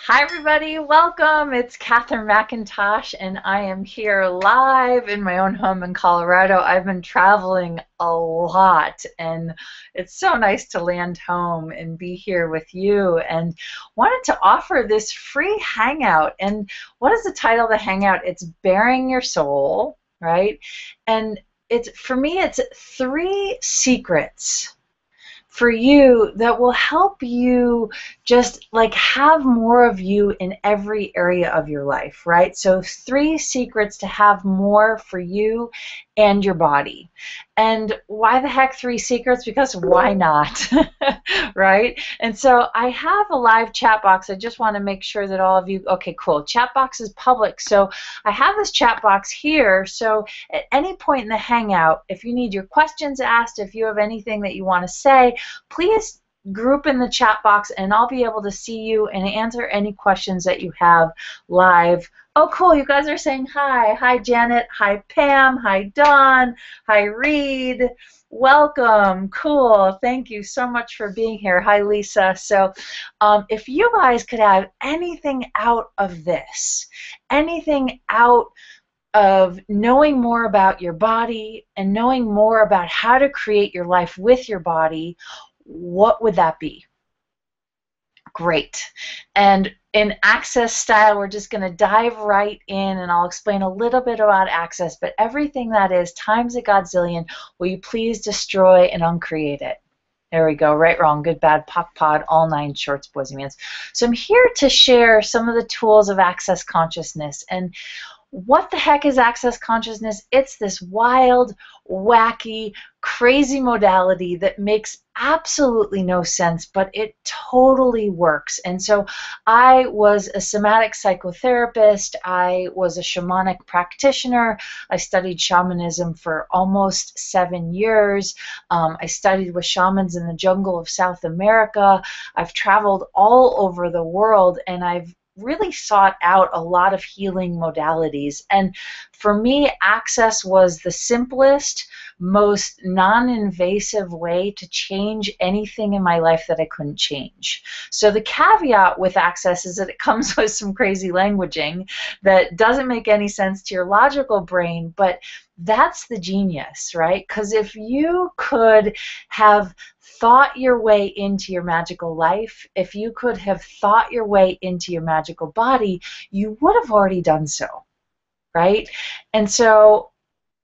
Hi, everybody. Welcome. It's Catherine McIntosh, and I am here live in my own home in Colorado. I've been traveling a lot, and it's so nice to land home and be here with you. And wanted to offer this free hangout. And what is the title of the hangout? It's Bearing Your Soul, right? And it's for me, it's three secrets for you that will help you just like have more of you in every area of your life, right? So three secrets to have more for you and your body. And why the heck three secrets? Because why not? Right? And so I have a live chat box. I just want to make sure that all of you, okay, cool. Chat box is public. So I have this chat box here. So at any point in the Hangout, if you need your questions asked, if you have anything that you want to say, please group in the chat box and I'll be able to see you and answer any questions that you have live. Oh, cool. You guys are saying hi. Hi, Janet. Hi, Pam. Hi, Dawn. Hi, Reed. Welcome. Cool. Thank you so much for being here. Hi, Lisa. So if you guys could have anything out of this, anything out of knowing more about your body and knowing more about how to create your life with your body, what would that be? Great. And in Access style, we're just going to dive right in and I'll explain a little bit about Access, but everything that is times a godzillion, will you please destroy and uncreate it? There we go. Right, wrong, good, bad, POC, POD, all nine shorts, boys and mans. So I'm here to share some of the tools of Access consciousness. And what the heck is Access consciousness? It's this wild, wacky, crazy modality that makes absolutely no sense, but it totally works. And so I was a somatic psychotherapist. I was a shamanic practitioner. I studied shamanism for almost 7 years. I studied with shamans in the jungle of South America. I've traveled all over the world, and I've really sought out a lot of healing modalities. And for me, Access was the simplest, most non-invasive way to change anything in my life that I couldn't change. So the caveat with Access is that it comes with some crazy languaging that doesn't make any sense to your logical brain, but that's the genius, right? Because if you could have thought your way into your magical life, if you could have thought your way into your magical body, you would have already done so, right? And so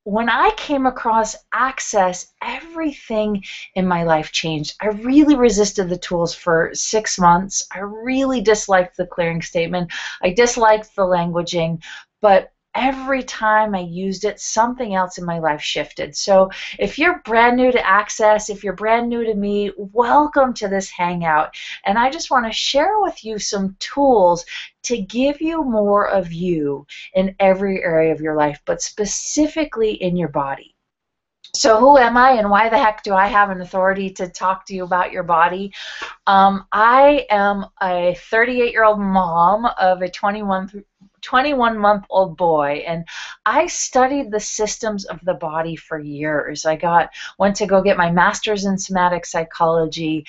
when I came across Access, everything in my life changed. I really resisted the tools for 6 months. I really disliked the clearing statement. I disliked the languaging, but every time I used it, something else in my life shifted. So if you're brand new to Access, if you're brand new to me, welcome to this Hangout. And I just want to share with you some tools to give you more of you in every area of your life, but specifically in your body. So who am I and why the heck do I have an authority to talk to you about your body? I am a 38-year-old mom of a 21-month-old boy, and I studied the systems of the body for years. Went to go get my master's in somatic psychology,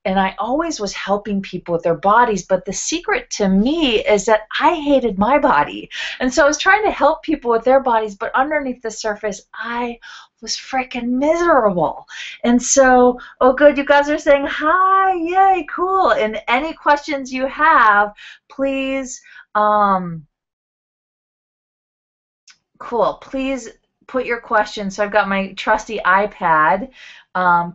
and I always was helping people with their bodies, but the secret to me is that I hated my body. And so I was trying to help people with their bodies, but underneath the surface, I was freaking miserable. And so, oh good, you guys are saying hi, yay, cool. And any questions you have, please, cool, please put your questions. So I've got my trusty iPad.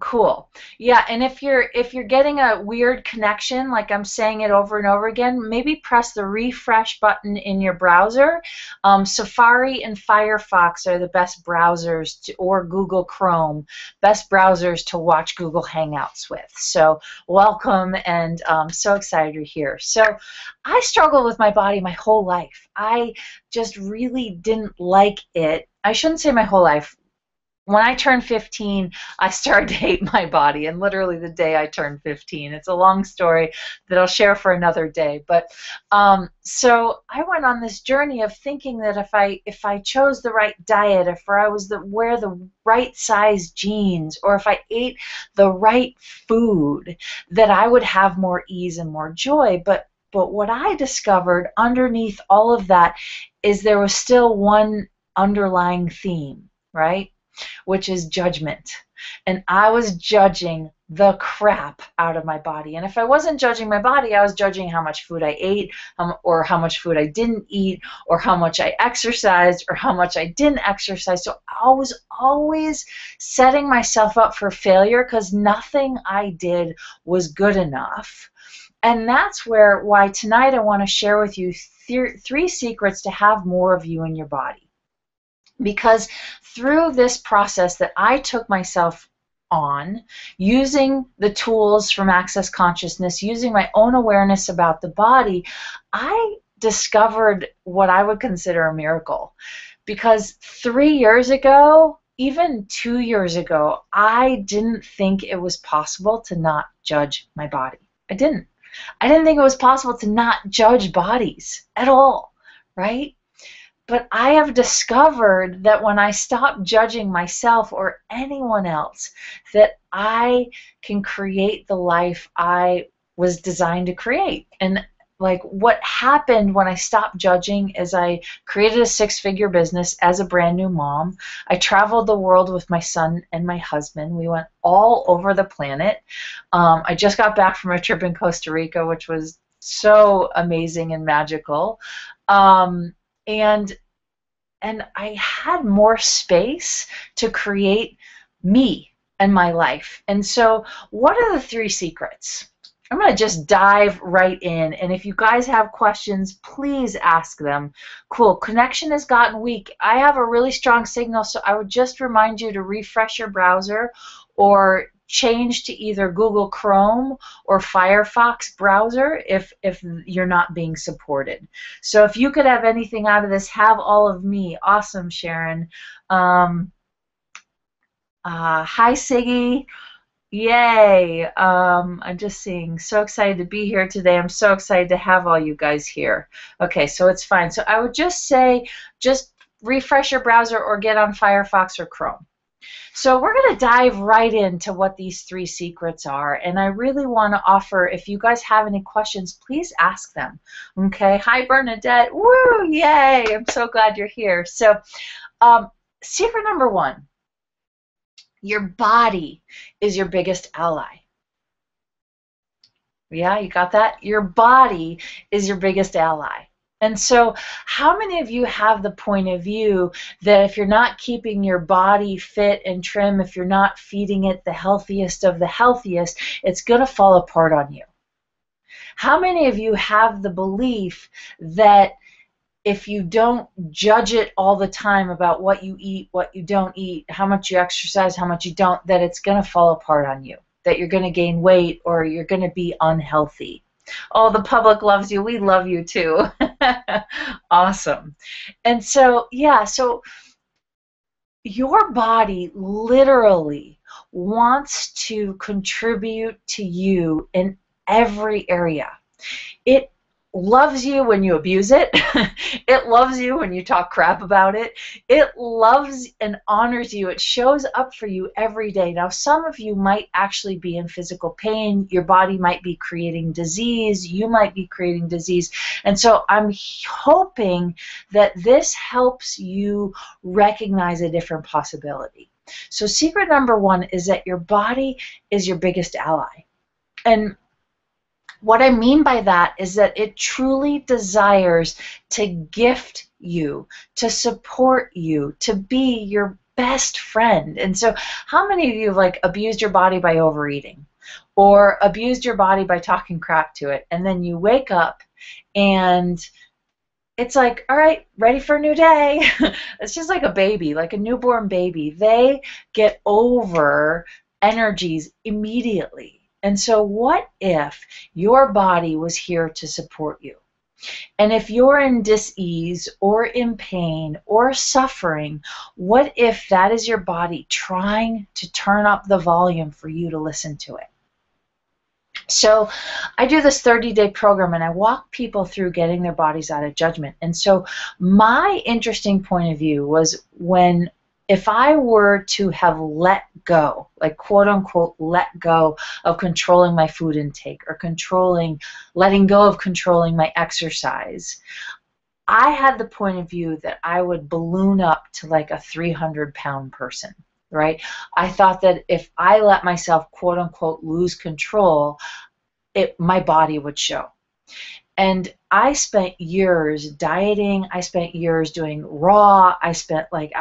Cool. Yeah, and if you're getting a weird connection, like I'm saying it over and over again, maybe press the refresh button in your browser. Safari and Firefox are the best browsers or Google Chrome, best browsers to watch Google Hangouts with. So welcome, and so excited you're here. So I struggled with my body my whole life. I just really didn't like it. I shouldn't say my whole life. when I turned 15, I started to hate my body, and literally the day I turned 15. It's a long story that I'll share for another day. But so I went on this journey of thinking that if I chose the right diet, if I was wear the right size jeans, or if I ate the right food, that I would have more ease and more joy. But what I discovered underneath all of that is there was still one underlying theme, right? Which is judgment. And I was judging the crap out of my body. And if I wasn't judging my body, I was judging how much food I ate, or how much food I didn't eat, or how much I exercised, or how much I didn't exercise. So I was always setting myself up for failure because nothing I did was good enough. And that's why tonight I want to share with you three secrets to have more of you in your body. Because through this process that I took myself on, using the tools from Access Consciousness, using my own awareness about the body, I discovered what I would consider a miracle. Because 3 years ago, even 2 years ago, I didn't think it was possible to not judge my body. I didn't think it was possible to not judge bodies at all, right? But I have discovered that when I stop judging myself or anyone else, that I can create the life I was designed to create. And like what happened when I stopped judging is I created a 6-figure business as a brand new mom. I traveled the world with my son and my husband. We went all over the planet. I just got back from a trip in Costa Rica, which was so amazing and magical. And I had more space to create me and my life. And so what are the 3 secrets? I'm going to just dive right in. And if you guys have questions, please ask them. Cool. Connection has gotten weak. I have a really strong signal, so I would just remind you to refresh your browser or change to either Google Chrome or Firefox browser if you're not being supported. So if you could have anything out of this, have all of me. Awesome, Sharon. Hi, Siggy. Yay. I'm just seeing, so excited to be here today. I'm so excited to have all you guys here. Okay, so it's fine. So I would just say, just refresh your browser or get on Firefox or Chrome. So we're going to dive right into what these 3 secrets are, and I really want to offer, if you guys have any questions, please ask them. Okay, hi Bernadette, woo, yay, I'm so glad you're here. So secret number 1, your body is your biggest ally. Yeah, you got that? Your body is your biggest ally. And so how many of you have the point of view that if you're not keeping your body fit and trim, if you're not feeding it the healthiest of the healthiest, it's going to fall apart on you? How many of you have the belief that if you don't judge it all the time about what you eat, what you don't eat, how much you exercise, how much you don't, that it's going to fall apart on you, that you're going to gain weight or you're going to be unhealthy? Oh, the public loves you. We love you too. Awesome. And so, yeah, so your body literally wants to contribute to you in every area. It loves you when you abuse it. It loves you when you talk crap about it. It loves and honors you. It shows up for you every day. Now, some of you might actually be in physical pain. Your body might be creating disease. You might be creating disease. And so I'm hoping that this helps you recognize a different possibility. So secret number 1 is that your body is your biggest ally. And what I mean by that is that it truly desires to gift you, to support you, to be your best friend. And so how many of you have like abused your body by overeating or abused your body by talking crap to it, and then you wake up and it's like, all right, ready for a new day. It's just like a baby, like a newborn baby. They get over energies immediately. And so what if your body was here to support you? And if you're in dis-ease or in pain or suffering, what if that is your body trying to turn up the volume for you to listen to it? So I do this 30-day program and I walk people through getting their bodies out of judgment. And so my interesting point of view was if I were to have let go, like quote unquote, let go of controlling my food intake or letting go of controlling my exercise, I had the point of view that I would balloon up to like a 300-pound person. Right? I thought that if I let myself, quote unquote, lose control, my body would show. And I spent years dieting. I spent years doing raw. I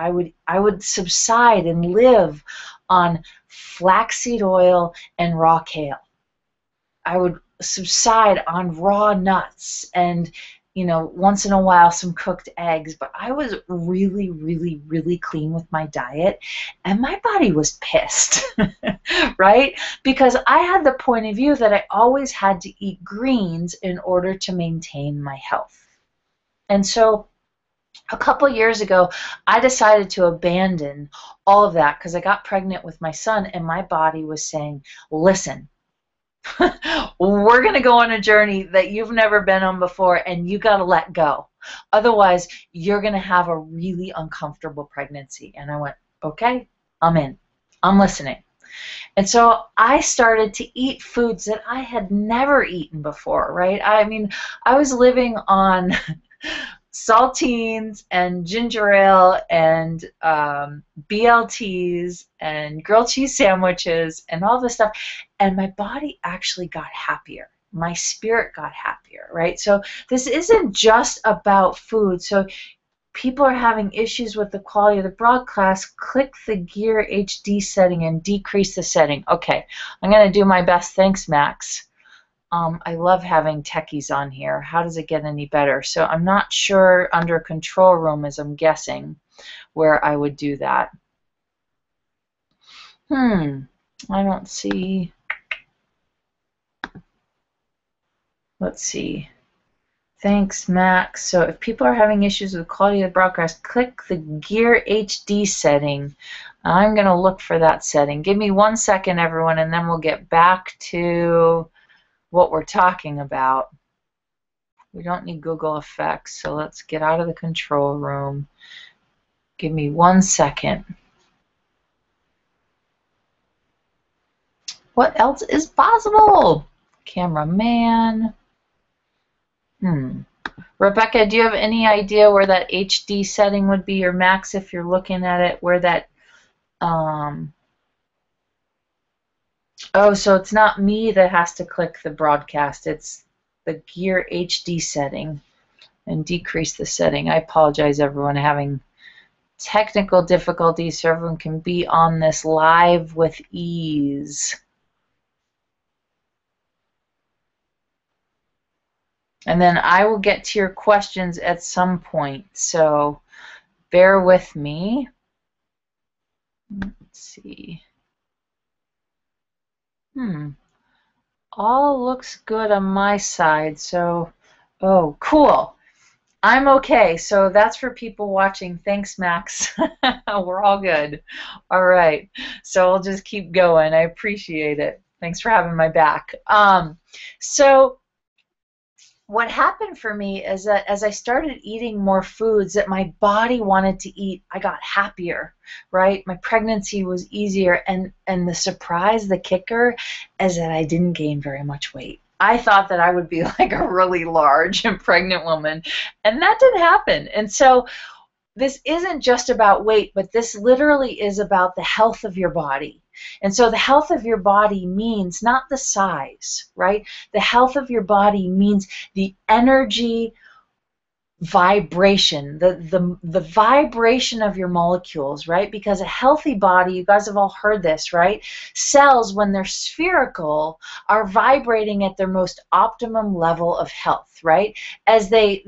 would subside and live on flaxseed oil and raw kale. I would subside on raw nuts and, once in a while some cooked eggs, but I was really, really, really clean with my diet, and my body was pissed, right? Because I had the point of view that I always had to eat greens in order to maintain my health. And so a couple years ago, I decided to abandon all of that because I got pregnant with my son, and my body was saying, listen, we're going to go on a journey that you've never been on before, and you got to let go. Otherwise, you're going to have a really uncomfortable pregnancy. And I went, okay, I'm in. I'm listening. And so I started to eat foods that I had never eaten before, right? I mean, I was living on saltines and ginger ale and BLTs and grilled cheese sandwiches and all this stuff, and my body actually got happier. My spirit got happier, right? So this isn't just about food. So people are having issues with the quality of the broadcast, click the gear HD setting and decrease the setting. Okay, I'm going to do my best. Thanks, Max. I love having techies on here. How does it get any better? So I'm not sure under control room, as I'm guessing, where I would do that. I don't see. Let's see. Thanks, Max. So if people are having issues with the quality of the broadcast, click the Gear HD setting. I'm going to look for that setting. Give me 1 second, everyone, and then we'll get back to what we're talking about. We don't need Google Effects, so let's get out of the control room. Give me 1 second. What else is possible? Cameraman. Rebecca, do you have any idea where that HD setting would be, or Max, if you're looking at it, where that oh, so it's not me that has to click the broadcast, it's the Gear HD setting, and decrease the setting. I apologize, everyone, having technical difficulties so everyone can be on this live with ease. And then I will get to your questions at some point, so bear with me. Let's see. All looks good on my side, so, oh, cool. I'm okay, so that's for people watching. Thanks, Max. We're all good. All right, so I'll just keep going. I appreciate it. Thanks for having my back. So what happened for me is that as I started eating more foods that my body wanted to eat, I got happier, right? My pregnancy was easier, and the surprise, the kicker, is that I didn't gain very much weight. I thought that I would be like a really large and pregnant woman, and that didn't happen. And so this isn't just about weight, but this literally is about the health of your body. And so the health of your body means not the size, right? The health of your body means the energy vibration, the vibration of your molecules, right? Because a healthy body, you guys have all heard this, right? Cells, when they're spherical, are vibrating at their most optimum level of health, right? As they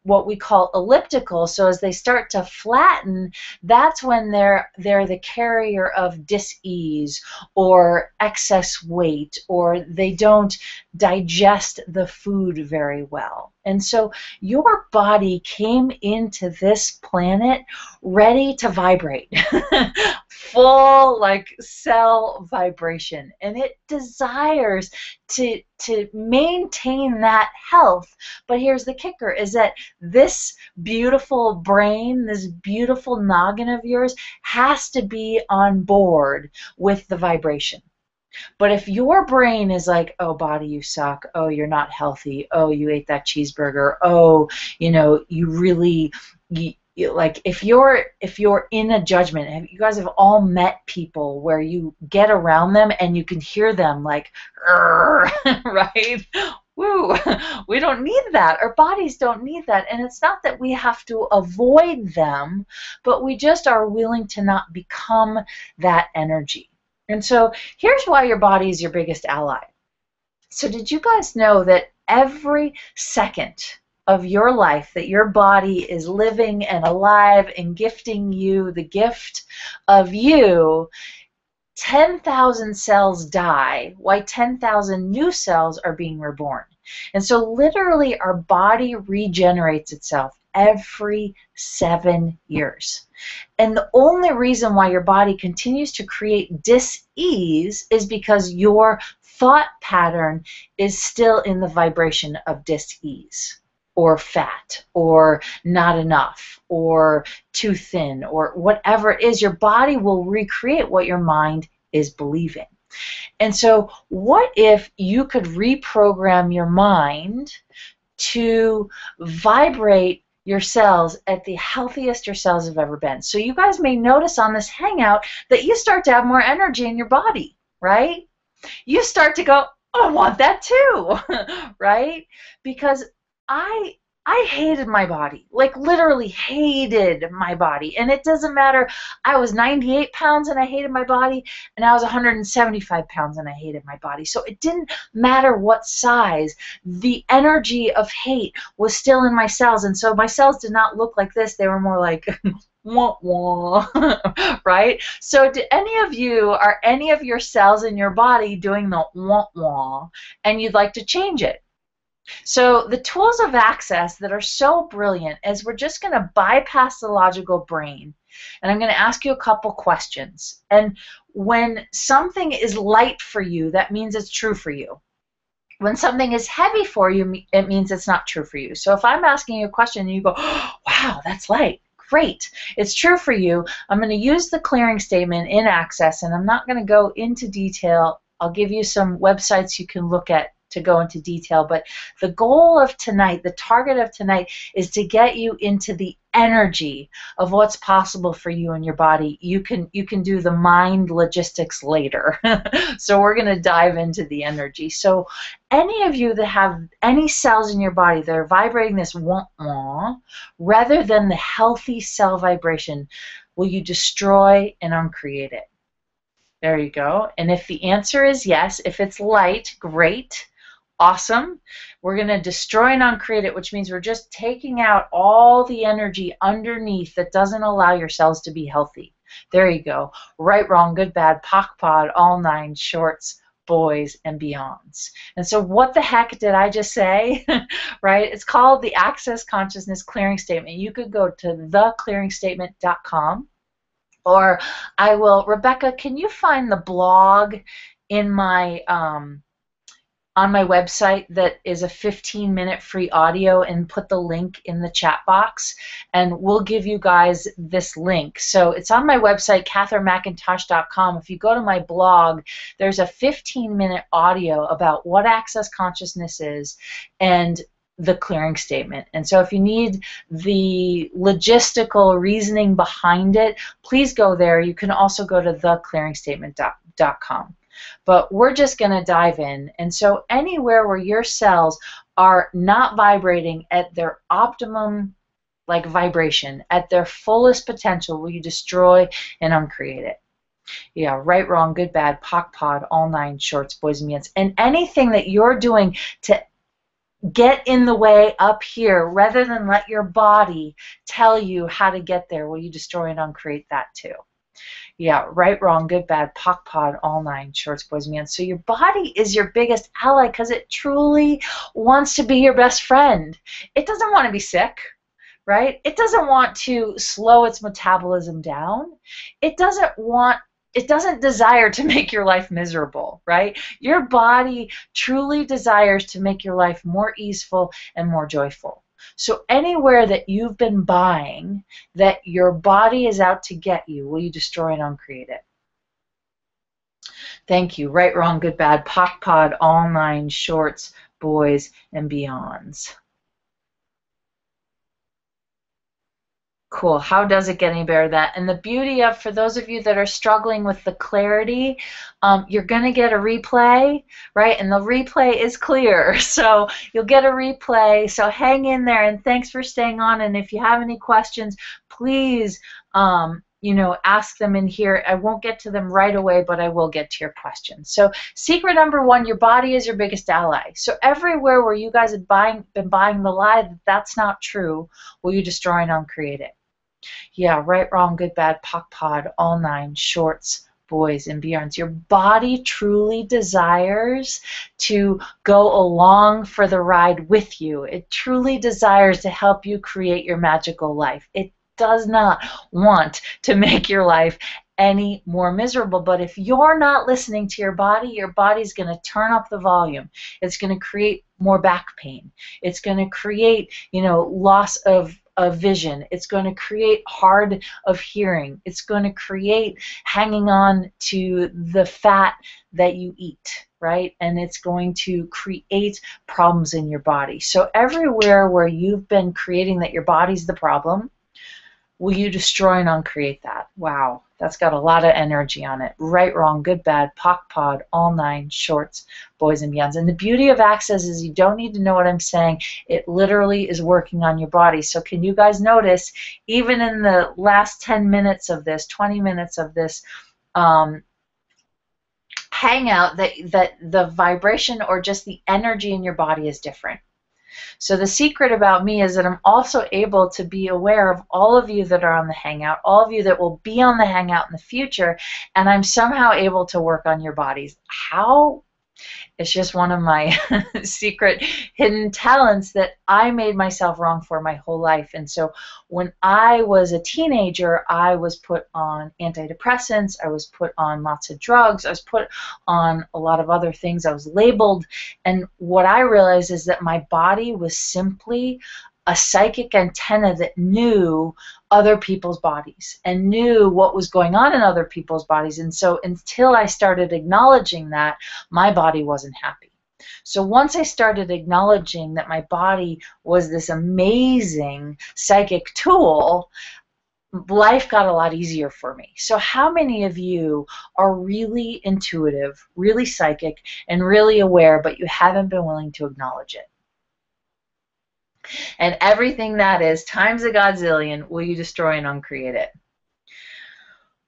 what we call elliptical. So as they start to flatten, that's when they're the carrier of dis-ease or excess weight, or they don't digest the food very well. And so your body came into this planet ready to vibrate, full like cell vibration, and it desires to maintain that health. But here's the kicker, is that this beautiful brain, this beautiful noggin of yours, has to be on board with the vibration. But if your brain is like, oh, body, you suck, oh, you're not healthy, oh, you ate that cheeseburger, oh, you know, you really, like if you're in a judgment, you guys have all met people where you get around them and you can hear them like, right? Woo, we don't need that. Our bodies don't need that. And it's not that we have to avoid them, but we just are willing to not become that energy. And so here's why your body is your biggest ally. So did you guys know that every second of your life that your body is living and alive and gifting you the gift of you, 10,000 cells die while 10,000 new cells are being reborn. And so literally our body regenerates itself every 7 years. And the only reason why your body continues to create dis-ease is because your thought pattern is still in the vibration of dis-ease, or fat, or not enough, or too thin, or whatever it is. Your body will recreate what your mind is believing. And so what if you could reprogram your mind to vibrate your cells at the healthiest your cells have ever been? So you guys may notice on this hangout that you start to have more energy in your body, right? You start to go, oh, I want that too, right? Because I hated my body, like literally hated my body. And it doesn't matter, I was 98 pounds and I hated my body, and I was 175 pounds and I hated my body. So it didn't matter what size, the energy of hate was still in my cells. And so my cells did not look like this, they were more like wah wah, right? So do are any of your cells in your body doing the wah wah, and you'd like to change it? So the tools of access that are so brilliant is we're just going to bypass the logical brain, and I'm going to ask you a couple questions. And when something is light for you, that means it's true for you. When something is heavy for you, it means it's not true for you. So if I'm asking you a question and you go, oh, wow, that's light, great, it's true for you, I'm going to use the clearing statement in Access, and I'm not going to go into detail. I'll give you some websites you can look at to go into detail, but the goal of tonight, the target of tonight, is to get you into the energy of what's possible for you and your body. You can do the mind logistics later. So we're going to dive into the energy. So any of you that have any cells in your body that are vibrating this wah-wah, rather than the healthy cell vibration, will you destroy and uncreate it? There you go. And if the answer is yes, if it's light, great. Awesome. We're going to destroy and uncreate it, which means we're just taking out all the energy underneath that doesn't allow your cells to be healthy. There you go. Right, wrong, good, bad, POC, POD, all nine, shorts, boys, and beyonds. And so what the heck did I just say? Right? It's called the Access Consciousness Clearing Statement. You could go to theclearingstatement.com, or I will, Rebecca, can you find the blog in my on my website that is a 15-minute free audio, and put the link in the chat box, and we'll give you guys this link. So it's on my website, CatherineMcIntosh.com. If you go to my blog, there's a 15-minute audio about what Access Consciousness is and the clearing statement. And so if you need the logistical reasoning behind it, please go there. You can also go to theclearingstatement.com. But we're just going to dive in. And so anywhere where your cells are not vibrating at their optimum vibration, at their fullest potential, will you destroy and uncreate it? Yeah, right, wrong, good, bad, POC, POD, all nine, shorts, boys and beyonds. And anything that you're doing to get in the way up here rather than let your body tell you how to get there. Will you destroy and uncreate that too? Yeah, right, wrong, good, bad, POC, POD, all nine, shorts, boys, men. So your body is your biggest ally because it truly wants to be your best friend. It doesn't want to be sick, right? It doesn't want to slow its metabolism down. It doesn't desire to make your life miserable, right? Your body truly desires to make your life more easeful and more joyful. So anywhere that you've been buying that your body is out to get you, will you destroy and uncreate it? Thank you. Right, wrong, good, bad, POC, POD, all nine, shorts, boys, and beyonds. Cool. How does it get any better than that? And the beauty of, for those of you that are struggling with the clarity, you're going to get a replay, right? And the replay is clear. So you'll get a replay. So hang in there, and thanks for staying on. And if you have any questions, please, ask them in here. I won't get to them right away, but I will get to your questions. So secret number one, your body is your biggest ally. So everywhere where you guys have been buying the lie that that's not true, will you destroy and uncreate it? Yeah, right, wrong, good, bad, POC, POD, all nine, shorts, boys, and beyonds. Your body truly desires to go along for the ride with you. It truly desires to help you create your magical life. It does not want to make your life any more miserable. But if you're not listening to your body's going to turn up the volume. It's going to create more back pain. It's going to create, loss of vision. It's going to create hard of hearing. It's going to create hanging on to the fat that you eat, right? And it's going to create problems in your body. So everywhere where you've been creating that your body's the problem, will you destroy and uncreate that? Wow, that's got a lot of energy on it. Right, wrong, good, bad, POC, POD, all nine, shorts, boys, and beyonds. And the beauty of Access is you don't need to know what I'm saying. It literally is working on your body. So can you guys notice, even in the last 10 minutes of this, 20 minutes of this hangout, that the vibration or just the energy in your body is different. So the secret about me is that I'm also able to be aware of all of you that are on the Hangout, all of you that will be on the Hangout in the future, and I'm somehow able to work on your bodies. How? It's just one of my secret hidden talents that I made myself wrong for my whole life. And so when I was a teenager, I was put on antidepressants, I was put on lots of drugs, I was put on a lot of other things, I was labeled. And what I realized is that my body was simply a psychic antenna that knew other people's bodies and knew what was going on in other people's bodies. And so until I started acknowledging that, my body wasn't happy. So once I started acknowledging that my body was this amazing psychic tool, life got a lot easier for me. So how many of you are really intuitive, really psychic, and really aware, but you haven't been willing to acknowledge it? And everything that is times a godzillion, will you destroy and uncreate it?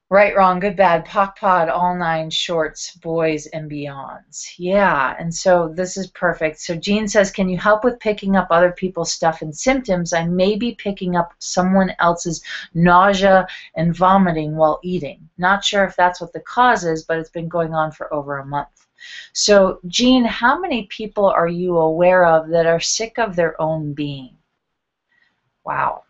Right, wrong, good, bad, POC, POD, all nine, shorts, boys, and beyonds. Yeah, and so this is perfect. So Jean says, can you help with picking up other people's stuff and symptoms? I may be picking up someone else's nausea and vomiting while eating. Not sure if that's what the cause is, but it's been going on for over a month. So, Jean, how many people are you aware of that are sick of their own being? Wow.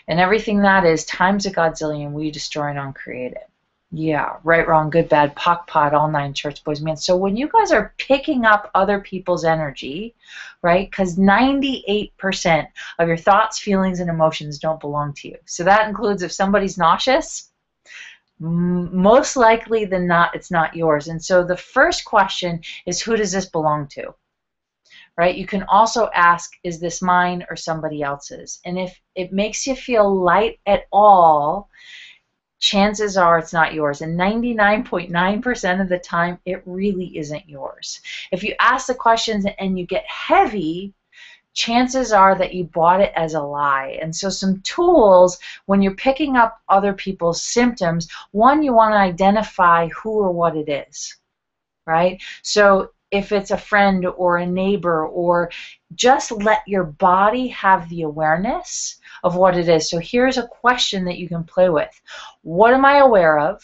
And everything that is times a godzillion, will you destroy and uncreate it? Yeah, right, wrong, good, bad, POC, POD, all nine, shorts, boys, men. So when you guys are picking up other people's energy, right, because 98% of your thoughts, feelings, and emotions don't belong to you. So that includes if somebody's nauseous, most likely than not, it's not yours. And so the first question is, who does this belong to? Right? You can also ask, is this mine or somebody else's? And if it makes you feel light at all, chances are it's not yours. And 99.9% of the time, it really isn't yours. If you ask the questions and you get heavy, chances are that you bought it as a lie. And so some tools when you're picking up other people's symptoms, one, you want to identify who or what it is, right? So if it's a friend or a neighbor, or just let your body have the awareness of what it is. So here's a question that you can play with. What am I aware of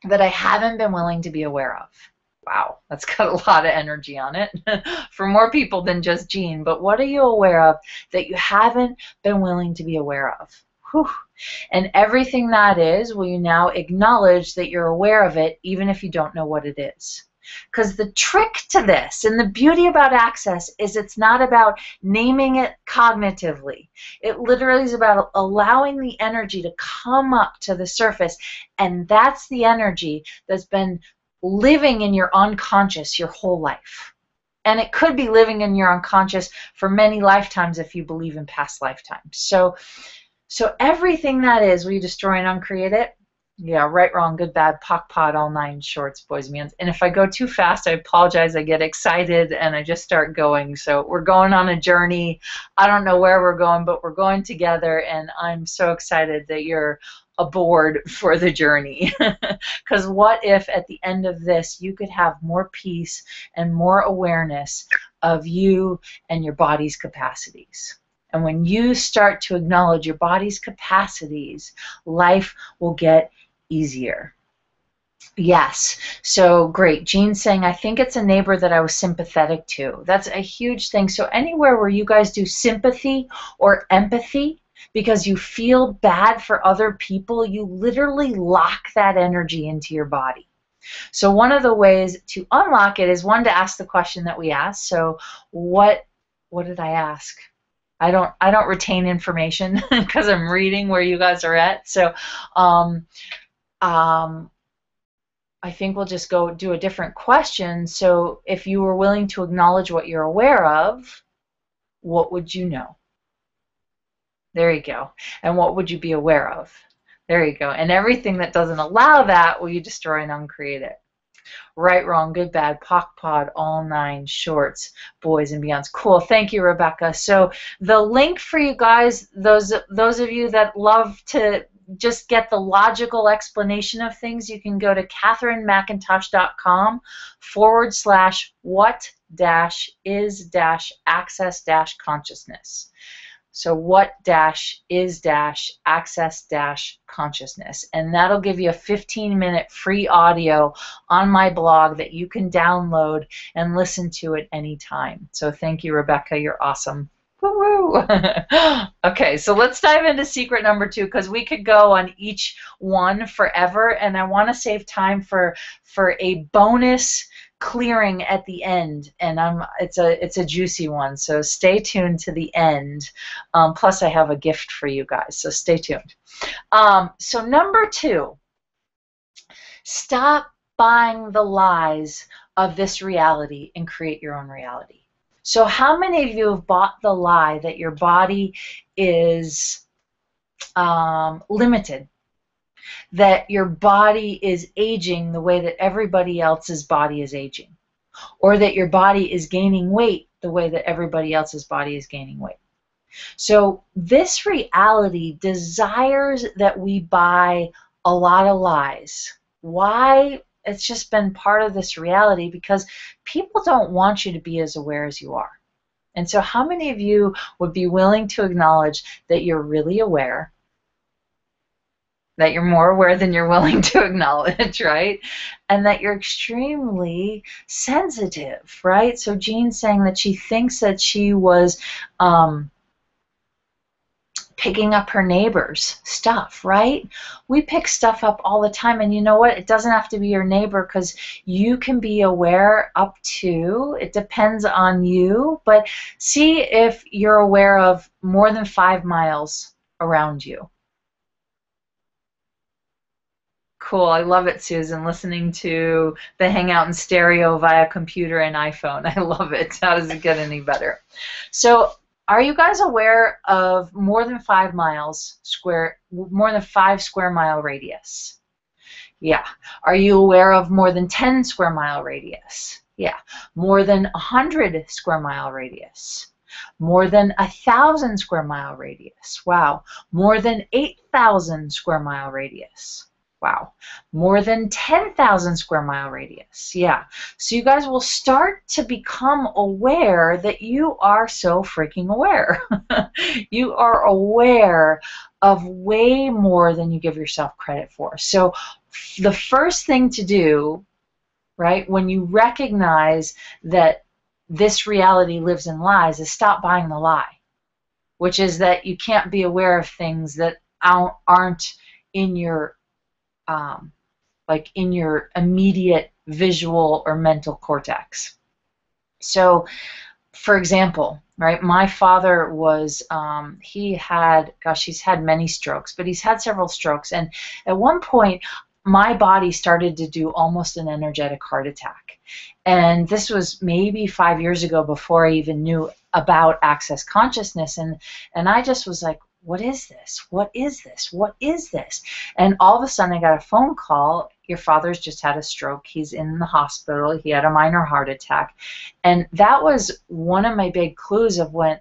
that I haven't been willing to be aware of? Wow, that's got a lot of energy on it for more people than just Jean. But what are you aware of that you haven't been willing to be aware of? Whew. And everything that is, will you now acknowledge that you're aware of it, even if you don't know what it is? Because the trick to this, and the beauty about Access, is it's not about naming it cognitively. It literally is about allowing the energy to come up to the surface, and that's the energy that's been living in your unconscious your whole life. And it could be living in your unconscious for many lifetimes if you believe in past lifetimes. So everything that is, will you destroy and uncreate it? Yeah, right, wrong, good, bad, POC, POD, all 9 shorts, boys and men. And if I go too fast, I apologize. I get excited and I just start going. So we're going on a journey. I don't know where we're going, but we're going together, and I'm so excited that you're aboard for the journey. Because what if at the end of this you could have more peace and more awareness of you and your body's capacities? And when you start to acknowledge your body's capacities, life will get easier. Yes, so great. Jean's saying, I think it's a neighbor that I was sympathetic to. That's a huge thing. So anywhere where you guys do sympathy or empathy, because you feel bad for other people, you literally lock that energy into your body. So one of the ways to unlock it is, one, to ask the question that we asked. So what did I ask? I don't retain information because I'm reading where you guys are at. So I think we'll just go do a different question. So if you were willing to acknowledge what you're aware of, what would you know? There you go. And what would you be aware of? There you go. And everything that doesn't allow that, will you destroy and uncreate it? Right, wrong, good, bad, POC, POD, all 9 shorts, boys and beyonds. Cool. Thank you, Rebecca. So the link for you guys, those of you that love to just get the logical explanation of things, you can go to CatherineMcIntosh.com/what-is-access-consciousness. So what-is-access-consciousness. And that'll give you a 15-minute free audio on my blog that you can download and listen to at any time. So thank you, Rebecca. You're awesome. Woo-woo. Okay, so let's dive into secret number 2, because we could go on each one forever, and I want to save time for a bonus clearing at the end, and it's a juicy one, so stay tuned to the end. Plus I have a gift for you guys, so stay tuned. So number 2, stop buying the lies of this reality and create your own reality. So how many of you have bought the lie that your body is limited, that your body is aging the way that everybody else's body is aging, or that your body is gaining weight the way that everybody else's body is gaining weight? So this reality desires that we buy a lot of lies. Why? It's just been part of this reality because people don't want you to be as aware as you are. And so how many of you would be willing to acknowledge that you're really aware, that you're more aware than you're willing to acknowledge, right? And that you're extremely sensitive, right? So Jean's saying that she thinks that she was picking up her neighbor's stuff, right? We pick stuff up all the time, and you know what? It doesn't have to be your neighbor, because you can be aware up to, it depends on you, but see if you're aware of more than 5 miles around you. Cool, I love it, Susan, listening to the Hangout in stereo via computer and iPhone. I love it. How does it get any better? So are you guys aware of more than 5 miles square, more than 5 square mile radius? Yeah. Are you aware of more than 10 square mile radius? Yeah. More than 100 square mile radius? More than 1,000 square mile radius? Wow. More than 8,000 square mile radius? Wow. More than 10,000 square mile radius. Yeah. So you guys will start to become aware that you are so freaking aware. You are aware of way more than you give yourself credit for. So the first thing to do, right, when you recognize that this reality lives in lies, is stop buying the lie, which is that you can't be aware of things that aren't in your like in your immediate visual or mental cortex. So, for example, right, my father was, he had, gosh, he's had many strokes, but he's had several strokes. And at one point, my body started to do almost an energetic heart attack. And this was maybe 5 years ago, before I even knew about Access Consciousness. And I just was like, what is this? What is this? What is this? And all of a sudden I got a phone call. Your father's just had a stroke. He's in the hospital. He had a minor heart attack. And that was one of my big clues of when,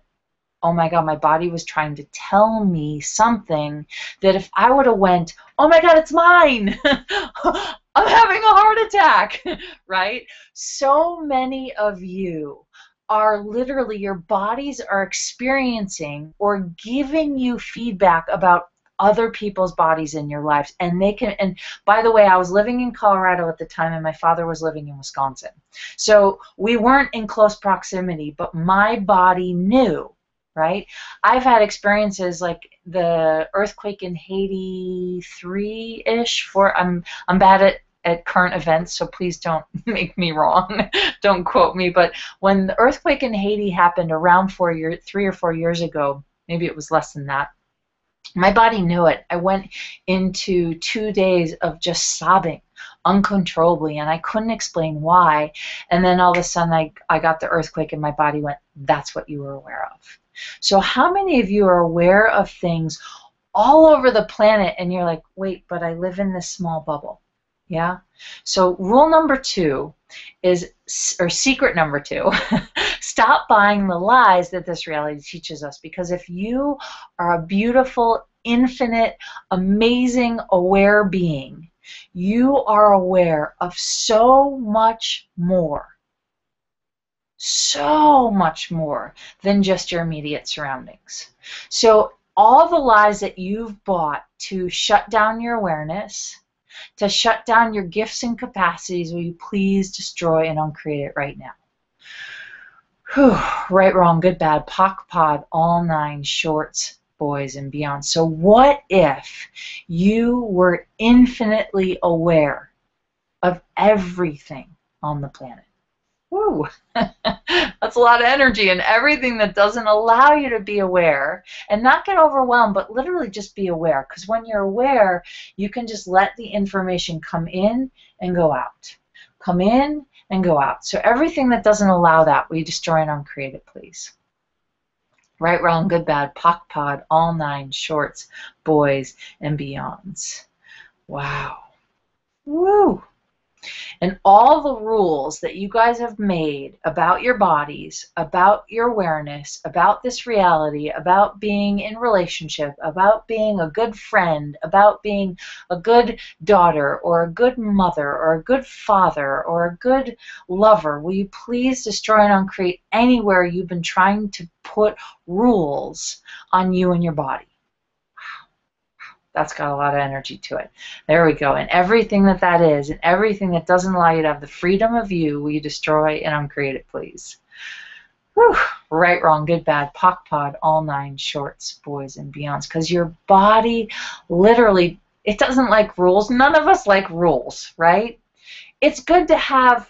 oh my God, my body was trying to tell me something that if I would have went, oh my God, it's mine. I'm having a heart attack, right? So many of you are literally, your bodies are experiencing or giving you feedback about other people's bodies in your lives. And they can, and by the way, I was living in Colorado at the time, and my father was living in Wisconsin. So we weren't in close proximity, but my body knew, right? I've had experiences like the earthquake in Haiti 3-ish, I'm bad at current events, so please don't make me wrong. Don't quote me. But when the earthquake in Haiti happened around 3 or 4 years ago, maybe it was less than that, my body knew it. I went into 2 days of just sobbing uncontrollably, and I couldn't explain why. And then all of a sudden I got the earthquake, and my body went, that's what you were aware of. So how many of you are aware of things all over the planet, and you're like, wait, but I live in this small bubble? Yeah. So rule number 2 is, or secret number 2, stop buying the lies that this reality teaches us. Because if you are a beautiful, infinite, amazing, aware being, you are aware of so much more than just your immediate surroundings. So all the lies that you've bought to shut down your awareness, to shut down your gifts and capacities, will you please destroy and uncreate it right now? Whew. Right, wrong, good, bad, POC, POD, all 9, shorts, boys, and beyond. So what if you were infinitely aware of everything on the planet? Woo! That's a lot of energy, and everything that doesn't allow you to be aware and not get overwhelmed, but literally just be aware. Because when you're aware, you can just let the information come in and go out. Come in and go out. So everything that doesn't allow that, we destroy and uncreate it, please. Right, wrong, good, bad, POC, POD, all 9, shorts, boys, and beyonds. Wow. Woo! And all the rules that you guys have made about your bodies, about your awareness, about this reality, about being in relationship, about being a good friend, about being a good daughter or a good mother or a good father or a good lover, will you please destroy and uncreate anywhere you've been trying to put rules on you and your body? That's got a lot of energy to it. There we go. And everything that is, and everything that doesn't allow you to have the freedom of you, will you destroy and uncreate it, please? Whew. Right, wrong, good, bad, POC, POD, all 9, shorts, boys, and beyonds. Because your body literally, it doesn't like rules. None of us like rules, right? It's good to have,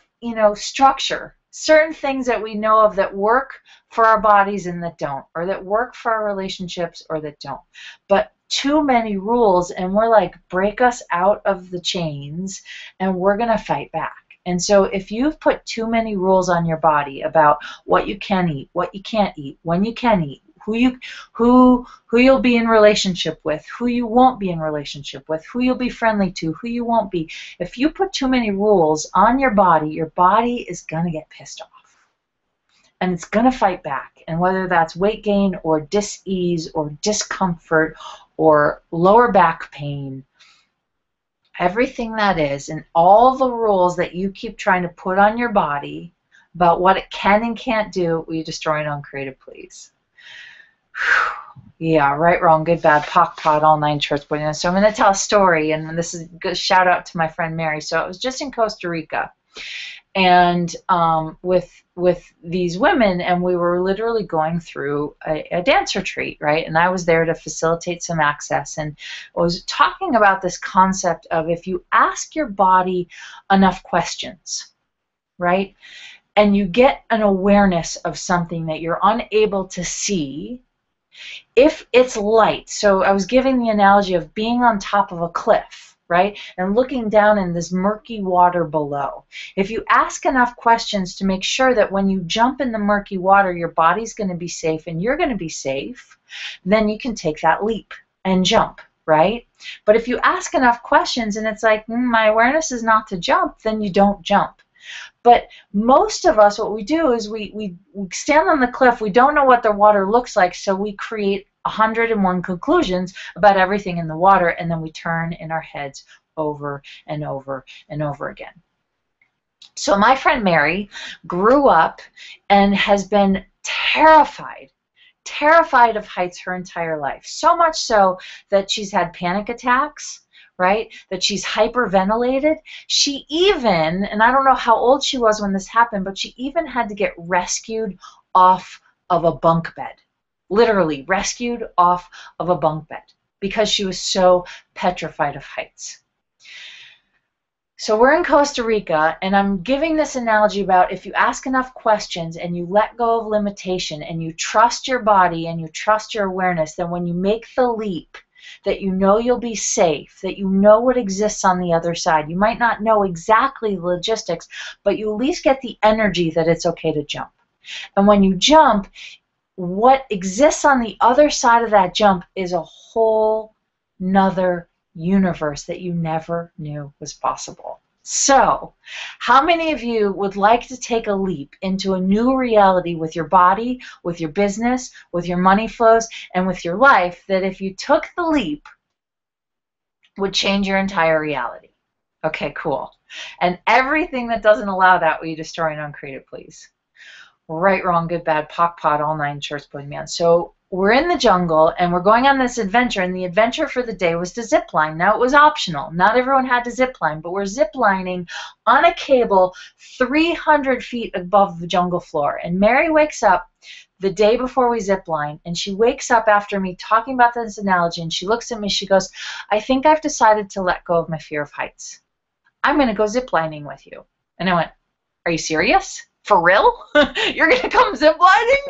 structure. Certain things that we know of that work for our bodies and that don't, or that work for our relationships or that don't. But too many rules, and we're like, break us out of the chains, and we're going to fight back. And so if you've put too many rules on your body about what you can eat, what you can't eat, when you can eat, who you'll be in relationship with, who you won't be in relationship with, who you'll be friendly to, who you won't be, if you put too many rules on your body is going to get pissed off. And it's going to fight back. And whether that's weight gain or dis-ease or discomfort or lower back pain Everything that is, and all the rules that you keep trying to put on your body about what it can and can't do, will you destroy and uncreate it, please? Yeah, right, wrong, good, bad, POC, POD, all nine shorts, boys. So I'm going to tell a story, and this is a shout out to my friend Mary. So I was just in Costa Rica, and with these women, and we were literally going through a dance retreat, right? And I was there to facilitate some access, and I was talking about this concept of if you ask your body enough questions, right, and you get an awareness of something that you're unable to see, if it's light. So I was giving the analogy of being on top of a cliff, right, and looking down in this murky water below. If you ask enough questions to make sure that when you jump in the murky water, your body's going to be safe and you're going to be safe, then you can take that leap and jump, right? But if you ask enough questions and it's like, my awareness is not to jump, then you don't jump. But most of us, what we do is we stand on the cliff, we don't know what the water looks like, so we create 101 conclusions about everything in the water, and then we turn in our heads over and over and over again. So my friend Mary grew up and has been terrified of heights her entire life. So much so that she's had panic attacks, right? That she's hyperventilated. She even, and I don't know how old she was when this happened, but she even had to get rescued off of a bunk bed. Literally rescued off of a bunk bed because she was so petrified of heights. So we're in Costa Rica, and I'm giving this analogy about if you ask enough questions and you let go of limitation and you trust your body and you trust your awareness, then when you make the leap, that you know you'll be safe, that you know what exists on the other side. You might not know exactly the logistics, but you at least get the energy that it's okay to jump. And when you jump, what exists on the other side of that jump is a whole nother universe that you never knew was possible. So, how many of you would like to take a leap into a new reality with your body, with your business, with your money flows, and with your life, that if you took the leap, would change your entire reality? Okay, cool. And everything that doesn't allow that, will you destroy and uncreate it, please? Right, wrong, good, bad, POC, POD, all nine shorts, boys, man. So we're in the jungle, and we're going on this adventure, and the adventure for the day was to zip line. Now, it was optional. Not everyone had to zip line, but we're zip lining on a cable 300 feet above the jungle floor. And Mary wakes up the day before we zip line, and she wakes up after me talking about this analogy, and she looks at me, she goes, I think I've decided to let go of my fear of heights. I'm going to go zip lining with you. And I went, are you serious? For real? You're going to come zip lining?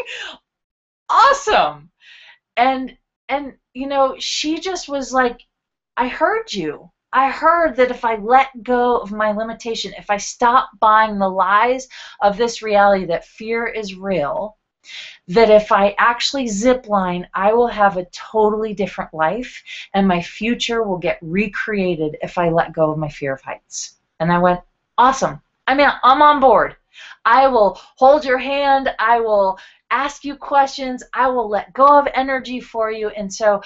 Awesome. And you know, she just was like, I heard you. I heard that if I let go of my limitation, if I stop buying the lies of this reality that fear is real, that if I actually zip line, I will have a totally different life and my future will get recreated if I let go of my fear of heights. And I went, awesome. I'm on board. I will hold your hand. I will ask you questions. I will let go of energy for you. And so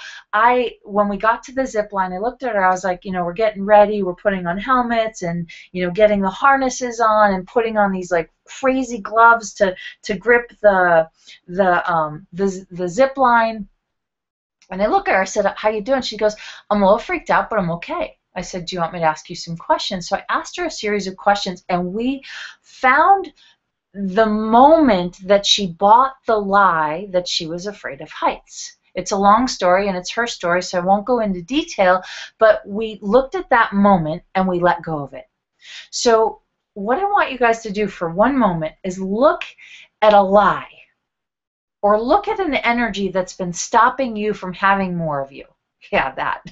when we got to the zip line, I looked at her. I was like, you know, we're getting ready. We're putting on helmets and, you know, getting the harnesses on and putting on these like crazy gloves to grip the zip line. And I look at her. I said, how you doing? She goes, I'm a little freaked out, but I'm okay. I said, do you want me to ask you some questions? So I asked her a series of questions, and we found the moment that she bought the lie that she was afraid of heights. It's a long story, and it's her story, so I won't go into detail, but we looked at that moment, and we let go of it. So what I want you guys to do for one moment is look at a lie, or look at an energy that's been stopping you from having more of you. Yeah, that.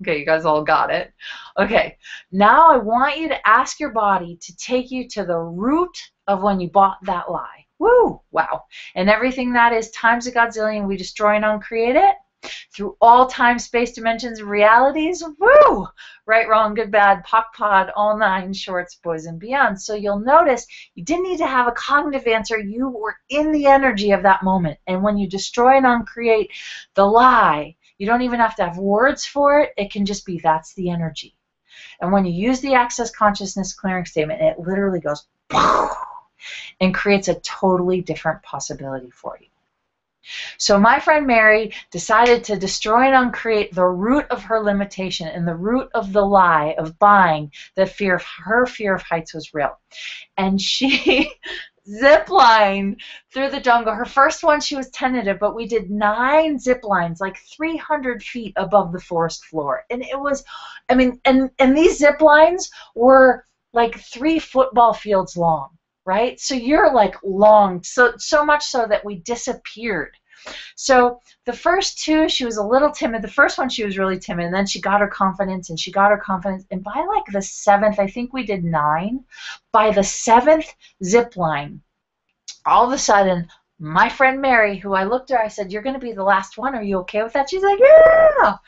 Okay, you guys all got it. Okay, now I want you to ask your body to take you to the root of when you bought that lie. Woo! Wow. And everything that is times a godzillion, we destroy and uncreate it through all time, space, dimensions, and realities. Woo! Right, wrong, good, bad, POC, POD, all nine shorts, boys, and beyond. So you'll notice you didn't need to have a cognitive answer. You were in the energy of that moment. And when you destroy and uncreate the lie, you don't even have to have words for it. It can just be, that's the energy. And when you use the Access Consciousness Clearing Statement, it literally goes and creates a totally different possibility for you. So my friend Mary decided to destroy and uncreate the root of her limitation and the root of the lie of buying that her fear of heights was real. And she zip lined through the jungle. Her first one, she was tentative, but we did 9 zip lines, like 300 feet above the forest floor. And it was, I mean, and these zip lines were like 3 football fields long, right? So you're like long, so much so that we disappeared. So the first 2, she was a little timid. The first one, she was really timid, and then she got her confidence, and she got her confidence. And by like the 7th, I think we did 9. By the 7th zip line, all of a sudden, my friend Mary, who I looked at her, I said, "You're going to be the last one. Are you okay with that?" She's like, "Yeah."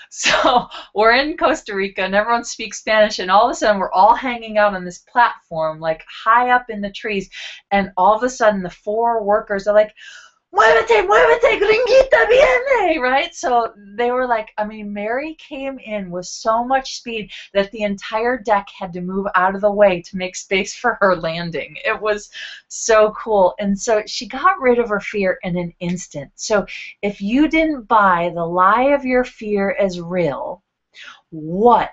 So we're in Costa Rica, and everyone speaks Spanish, and all of a sudden, we're all hanging out on this platform, like high up in the trees, and all of a sudden, the 4 workers are like, "Muévete, muévete, gringuita, viene," right? So they were like, I mean, Mary came in with so much speed that the entire deck had to move out of the way to make space for her landing. It was so cool. And so she got rid of her fear in an instant. So if you didn't buy the lie of your fear as real, what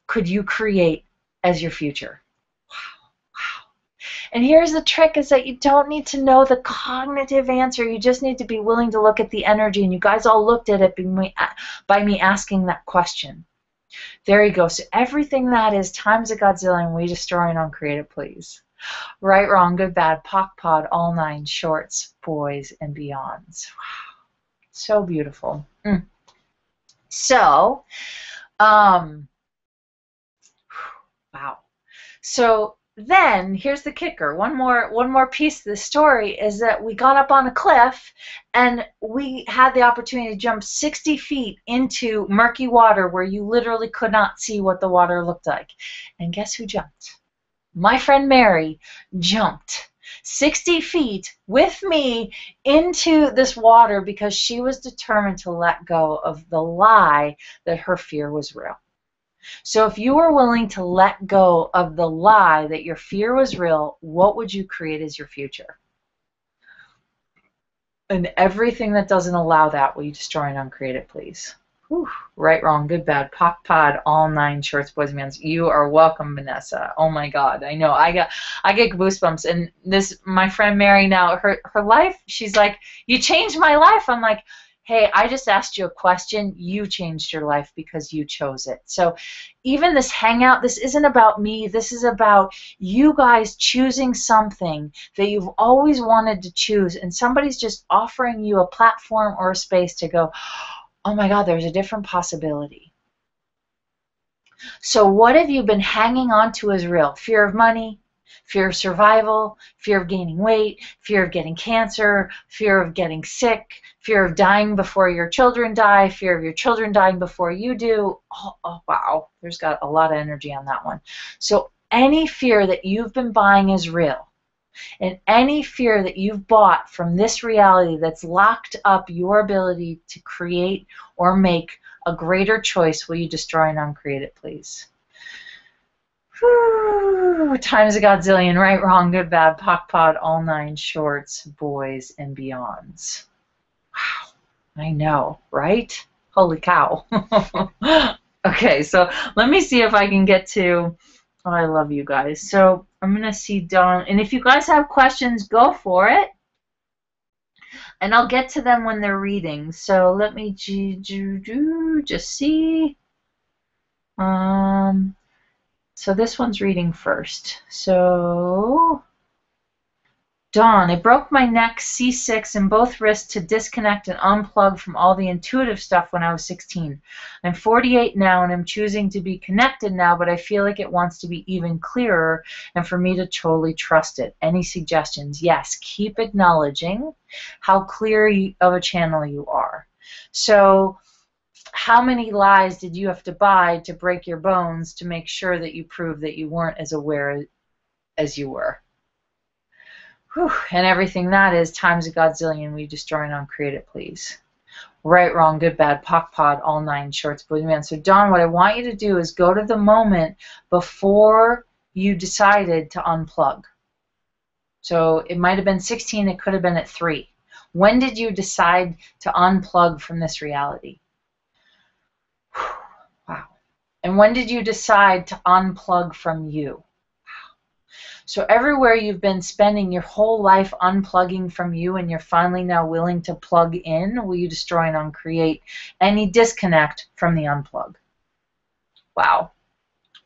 could you create as your future? And here's the trick, is that you don't need to know the cognitive answer. You just need to be willing to look at the energy. And you guys all looked at it by me asking that question. There you go. So everything that is times a godzillion, we destroy and uncreate it, please. Right, wrong, good, bad, POC, POD, all 9, shorts, boys, and beyonds. Wow. So beautiful. So, wow. So then here's the kicker. One more piece of the story is that we got up on a cliff and we had the opportunity to jump 60 feet into murky water where you literally could not see what the water looked like. And guess who jumped? My friend Mary jumped 60 feet with me into this water because she was determined to let go of the lie that her fear was real. So if you were willing to let go of the lie that your fear was real, what would you create as your future? And everything that doesn't allow that, will you destroy and uncreate it, please? Whew. Right, wrong, good, bad, POC, POD, all 9, shorts, boys, and men. You are welcome, Vanessa. Oh my God, I know. I get goosebumps. And this, my friend Mary now, her life, she's like, "You changed my life." I'm like, "Hey, I just asked you a question. You changed your life because you chose it." So even this hangout, this isn't about me. This is about you guys choosing something that you've always wanted to choose, and somebody's just offering you a platform or a space to go, "Oh my God, there's a different possibility." So what have you been hanging on to as real? Fear of money, fear of survival, fear of gaining weight, fear of getting cancer, fear of getting sick, fear of dying before your children die, fear of your children dying before you do. Oh, wow, there's got a lot of energy on that one. So any fear that you've been buying is real. And any fear that you've bought from this reality that's locked up your ability to create or make a greater choice, will you destroy and uncreate it, please? Whew, times a godzillion, right, wrong, good, bad, POC, POD, all 9, shorts, boys, and beyonds. Wow, I know, right? Holy cow. Okay, so let me see if I can get to, oh, I love you guys. So I'm going to see Dawn, and if you guys have questions, go for it. And I'll get to them when they're reading. So let me just see. So this one's reading first. So, Dawn, I broke my neck, C6, and both wrists to disconnect and unplug from all the intuitive stuff when I was 16. I'm 48 now, and I'm choosing to be connected now, but I feel like it wants to be even clearer and for me to totally trust it. Any suggestions? Yes, keep acknowledging how clear of a channel you are. So, how many lies did you have to buy to break your bones to make sure that you proved that you weren't as aware as you were? Whew. And everything that is times a godzillion, we destroy and uncreate it, please. Right, wrong, good, bad, POC, POD, all 9 shorts, boys and men. So Dawn, what I want you to do is go to the moment before you decided to unplug. So it might have been 16, it could have been at 3. When did you decide to unplug from this reality? Wow. And when did you decide to unplug from you? So everywhere you've been spending your whole life unplugging from you and you're finally now willing to plug in, will you destroy and uncreate any disconnect from the unplug? Wow.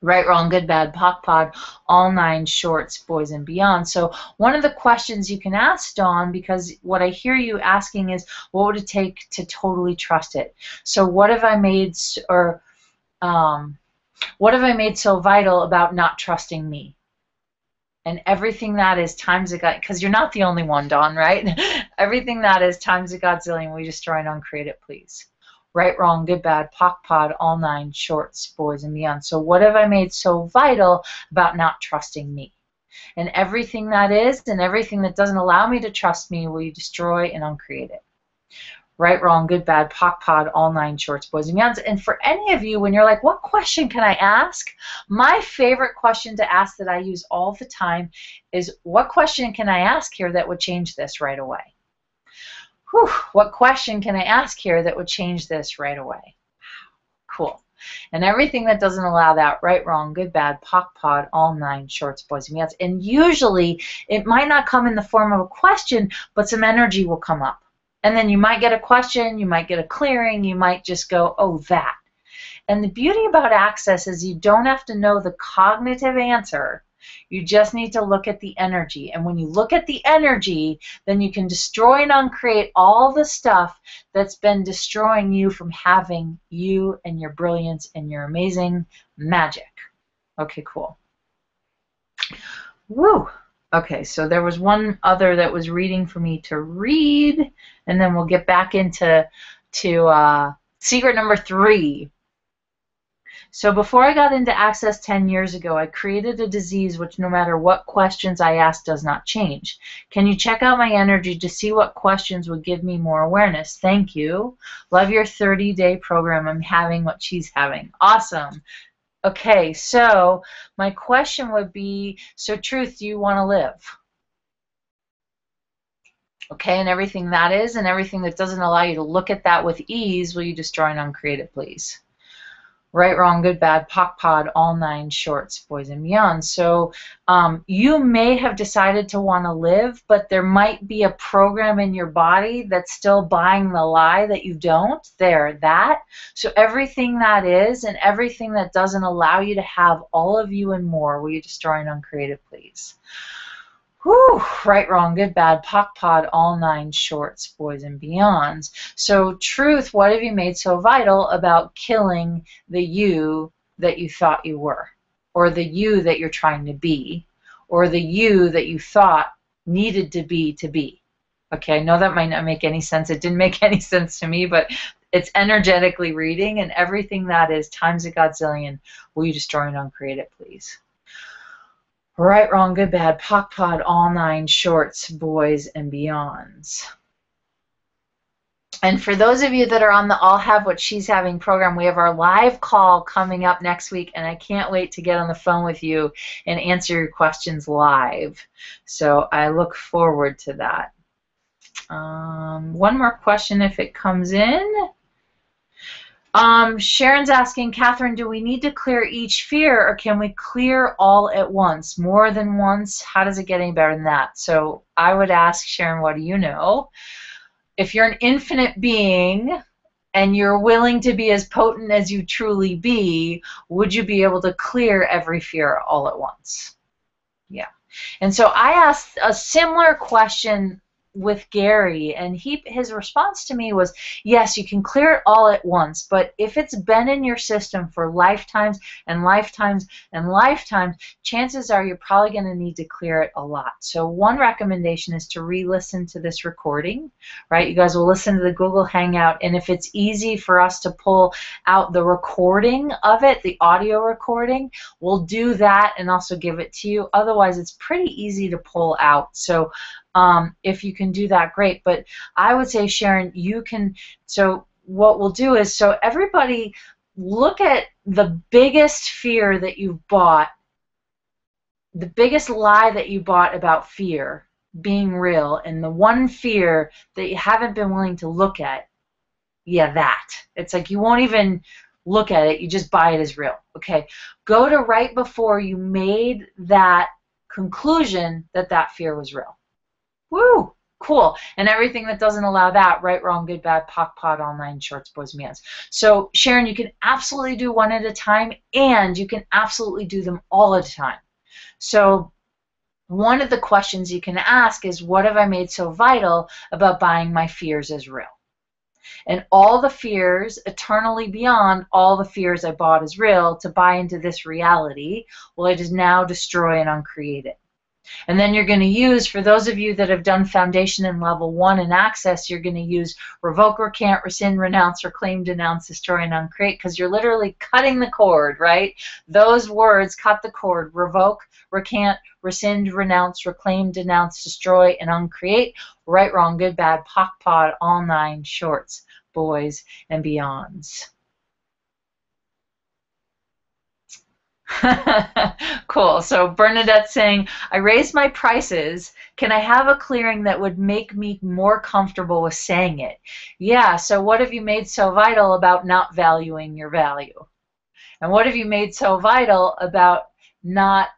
Right, wrong, good, bad, POC, POD, all 9 shorts, boys and beyond. So one of the questions you can ask, Dawn, because what I hear you asking is, what would it take to totally trust it? So what have I made, or what have I made so vital about not trusting me? And everything that is times a God, because you're not the only one, Dawn, right? Everything that is times a Godzillion, we destroy and uncreate it, please. Right, wrong, good, bad, POC, POD, all 9 shorts, boys and beyond. So what have I made so vital about not trusting me? And everything that is and everything that doesn't allow me to trust me, will you destroy and uncreate it? Right, wrong, good, bad, POC, POD, all 9 shorts, boys and beyond. And for any of you, when you're like, what question can I ask? My favorite question to ask that I use all the time is, what question can I ask here that would change this right away? Whew, what question can I ask here that would change this right away? Cool. And everything that doesn't allow that, right, wrong, good, bad, POC, POD, all 9 shorts, boys and beyond. And usually it might not come in the form of a question, but some energy will come up. And then you might get a question, you might get a clearing, you might just go, oh, that. And the beauty about Access is you don't have to know the cognitive answer. You just need to look at the energy. And when you look at the energy, then you can destroy and uncreate all the stuff that's been destroying you from having you and your brilliance and your amazing magic. Okay, cool. Woo! Okay, so there was one other that was reading for me to read, and then we'll get back into secret number 3. So before I got into Access 10 years ago, I created a disease which no matter what questions I ask does not change. Can you check out my energy to see what questions would give me more awareness? Thank you. Love your 30-day program. I'm having what she's having. Awesome. Okay, so my question would be, so Truth, do you want to live? Okay, and everything that is and everything that doesn't allow you to look at that with ease, will you destroy and uncreate it, please? Right, wrong, good, bad, POC, POD, all 9 shorts, boys and beyond. So you may have decided to want to live, but there might be a program in your body that's still buying the lie that you don't. There, that. So everything that is and everything that doesn't allow you to have all of you and more, will you destroy and uncreate it, please? Whew, right, wrong, good, bad, POC, POD, all 9 shorts, boys and beyonds. So Truth, what have you made so vital about killing the you that you thought you were? Or the you that you're trying to be? Or the you that you thought needed to be to be? Okay, I know that might not make any sense. It didn't make any sense to me, but it's energetically reading, and everything that is times a Godzillion, will you destroy and uncreate it, please? Right, wrong, good, bad, POC, POD, all 9 shorts, boys and beyonds. And for those of you that are on the I'll Have What She's Having program, we have our live call coming up next week, and I can't wait to get on the phone with you and answer your questions live. So I look forward to that. One more question if it comes in. Sharon's asking, Catherine, do we need to clear each fear, or can we clear all at once? More than once? How does it get any better than that? So I would ask Sharon, what do you know? If you're an infinite being and you're willing to be as potent as you truly be, would you be able to clear every fear all at once? Yeah. And so I asked a similar question with Gary, and his response to me was, yes, you can clear it all at once, but if it's been in your system for lifetimes and lifetimes and lifetimes, chances are you're probably going to need to clear it a lot. So one recommendation is to re-listen to this recording, right? You guys will listen to the Google Hangout, and if it's easy for us to pull out the recording of it, the audio recording, we'll do that and also give it to you. Otherwise, it's pretty easy to pull out. So If you can do that, great. But I would say, Sharon, you can, so what we'll do is, so everybody look at the biggest fear that you've bought, the biggest lie that you bought about fear being real, and the one fear that you haven't been willing to look at. Yeah, that. It's like you won't even look at it, you just buy it as real. Okay, go to right before you made that conclusion that that fear was real. Woo! Cool. And everything that doesn't allow that, right, wrong, good, bad, POC, POD, all nine shorts, boys, mans. So, Sharon, you can absolutely do one at a time, and you can absolutely do them all at a time. So, one of the questions you can ask is, what have I made so vital about buying my fears as real? And all the fears, eternally beyond all the fears I bought as real, to buy into this reality, will I just now destroy and uncreate it? And then you're going to use, for those of you that have done foundation and level 1 in Access, you're going to use revoke, recant, rescind, renounce, reclaim, denounce, destroy, and uncreate, because you're literally cutting the cord, right? Those words cut the cord. Revoke, recant, rescind, renounce, reclaim, denounce, destroy, and uncreate. Right, wrong, good, bad, POC, POD, all nine shorts, boys, and beyonds. Cool. So Bernadette's saying, I raised my prices. Can I have a clearing that would make me more comfortable with saying it? Yeah, so what have you made so vital about not valuing your value? And what have you made so vital about not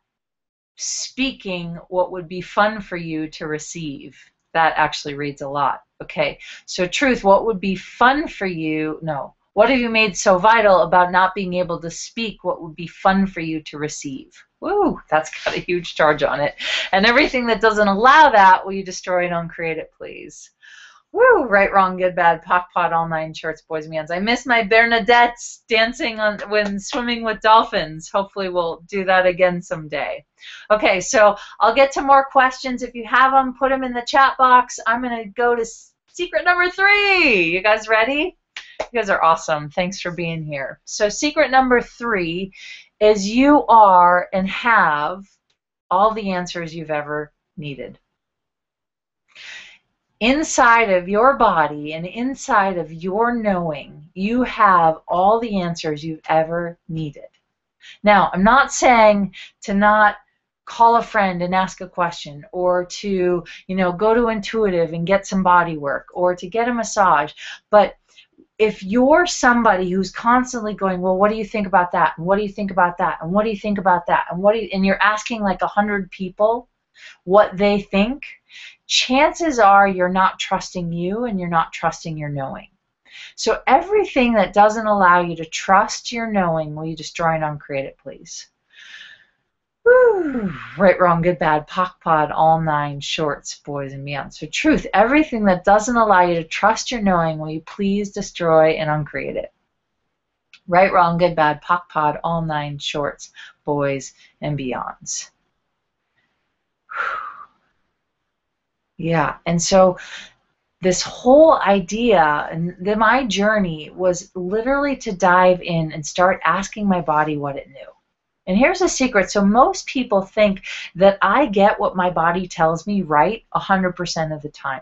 speaking what would be fun for you to receive? That actually reads a lot. Okay, so truth, what would be fun for you? No. What have you made so vital about not being able to speak what would be fun for you to receive? Woo, that's got a huge charge on it. And everything that doesn't allow that, will you destroy and uncreate it, please? Woo, right, wrong, good, bad, POC, POD, all nine shorts, boys and mans. I miss my Bernadettes dancing on when swimming with dolphins. Hopefully we'll do that again someday. Okay, so I'll get to more questions. If you have them, put them in the chat box. I'm going to go to secret number 3. You guys ready? You guys are awesome. Thanks for being here. So secret number 3 is you are and have all the answers you've ever needed. Inside of your body and inside of your knowing, you have all the answers you've ever needed. Now, I'm not saying to not call a friend and ask a question, or to, go to Intuitive and get some body work, or to get a massage, but if you're somebody who's constantly going, well, what do you think about that? And what do you think about that? And what do you think about that? And you're asking like 100 people what they think, chances are you're not trusting you and you're not trusting your knowing. So everything that doesn't allow you to trust your knowing, will you destroy and uncreate it, please? Woo. Right, wrong, good, bad, POC, POD, all nine shorts, boys and beyond. So truth, everything that doesn't allow you to trust your knowing, will you please destroy and uncreate it? Right, wrong, good, bad, POC, POD, all nine shorts, boys and beyonds. Yeah, and so this whole idea, and my journey was literally to dive in and start asking my body what it knew. And here's the secret. So most people think that I get what my body tells me right 100% of the time.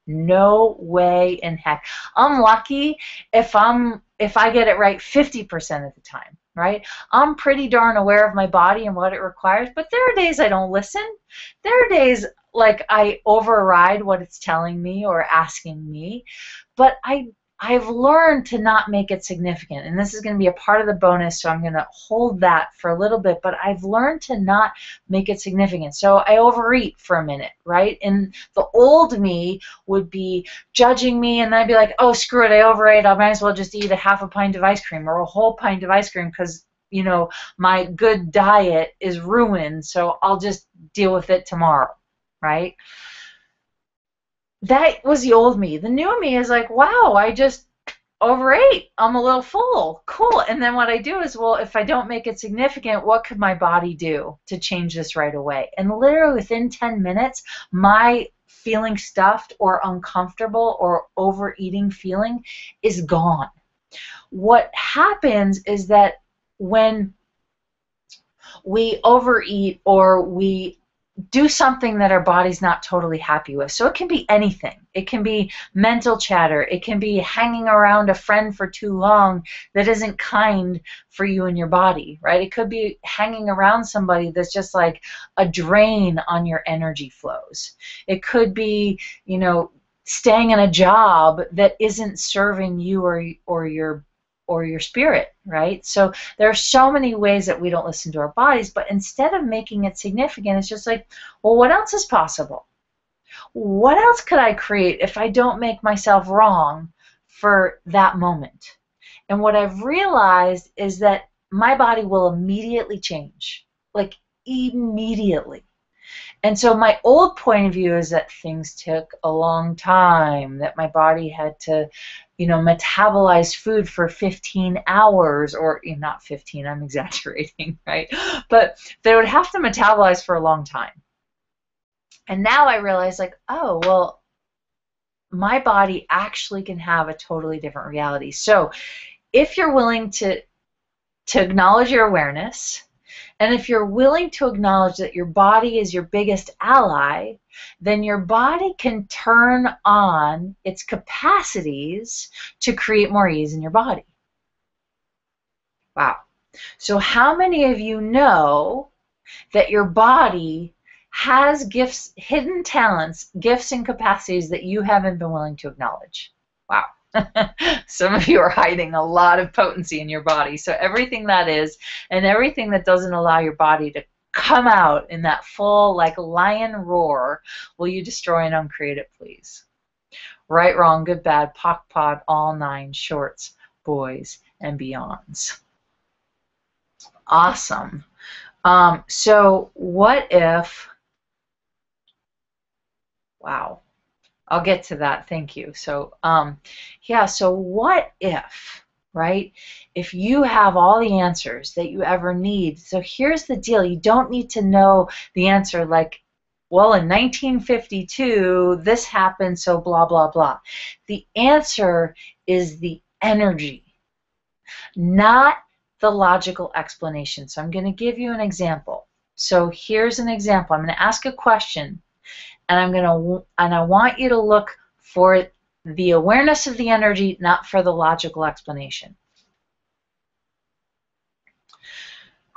No way in heck. I'm lucky if I get it right 50% of the time, right? I'm pretty darn aware of my body and what it requires, but there are days I don't listen. There are days like I override what it's telling me or asking me, but I've learned to not make it significant, and this is going to be a part of the bonus, so I'm going to hold that for a little bit, but I've learned to not make it significant. So I overeat for a minute, right? And the old me would be judging me, and then I'd be like, oh, screw it, I overate, I might as well just eat a half a pint of ice cream or a whole pint of ice cream because, my good diet is ruined, so I'll just deal with it tomorrow, right? That was the old me. The new me is like, wow, I just overate. I'm a little full. Cool. And then what I do is, well, if I don't make it significant, what could my body do to change this right away? And literally within 10 minutes, my feeling stuffed or uncomfortable or overeating feeling is gone. What happens is that when we overeat or we do something that our body's not totally happy with. So it can be anything. It can be mental chatter. It can be hanging around a friend for too long that isn't kind for you and your body, right? It could be hanging around somebody that's just like a drain on your energy flows. It could be, you know, staying in a job that isn't serving you or your spirit, right? So there are so many ways that we don't listen to our bodies, but instead of making it significant, it's just like, well, what else is possible? What else could I create if I don't make myself wrong for that moment? And what I've realized is that my body will immediately change, like immediately. And so my old point of view is that things took a long time, that my body had to, you know, metabolize food for 15 hours, or not 15, I'm exaggerating, right? But they would have to metabolize for a long time. And now I realize, like, oh, well, my body actually can have a totally different reality. So if you're willing to acknowledge your awareness, and if you're willing to acknowledge that your body is your biggest ally, then your body can turn on its capacities to create more ease in your body. Wow. So how many of you know that your body has gifts, hidden talents, gifts and capacities that you haven't been willing to acknowledge? Wow. Some of you are hiding a lot of potency in your body. So everything that is, and everything that doesn't allow your body to come out in that full, like, lion roar, will you destroy and uncreate it, please? Right, wrong, good, bad, POC, POD, all 9, shorts, boys, and beyonds. Awesome. So what if, wow. I'll get to that. Thank you. So, yeah, so what if, right, if you have all the answers that you ever need? So here's the deal. You don't need to know the answer like, well, in 1952, this happened, so blah, blah, blah. The answer is the energy, not the logical explanation. So I'm going to give you an example. So here's an example. I'm going to ask a question, and I want you to look for the awareness of the energy, not for the logical explanation.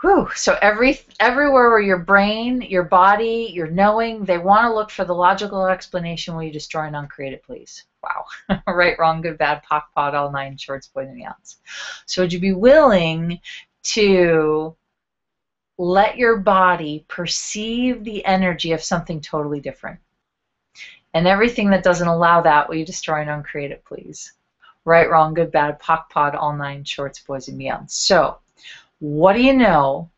Whew. So everywhere where your brain, your body, your knowing, they want to look for the logical explanation, will you destroy and uncreate it, please? Wow. Right, wrong, good, bad, POC, POD, all 9, shorts, boys, and beyonds. So would you be willing to let your body perceive the energy of something totally different? And everything that doesn't allow that, will you destroy and uncreate it, please? Right, wrong, good, bad, POC, POD, all 9, shorts, boys, and beyonds. So what do you know?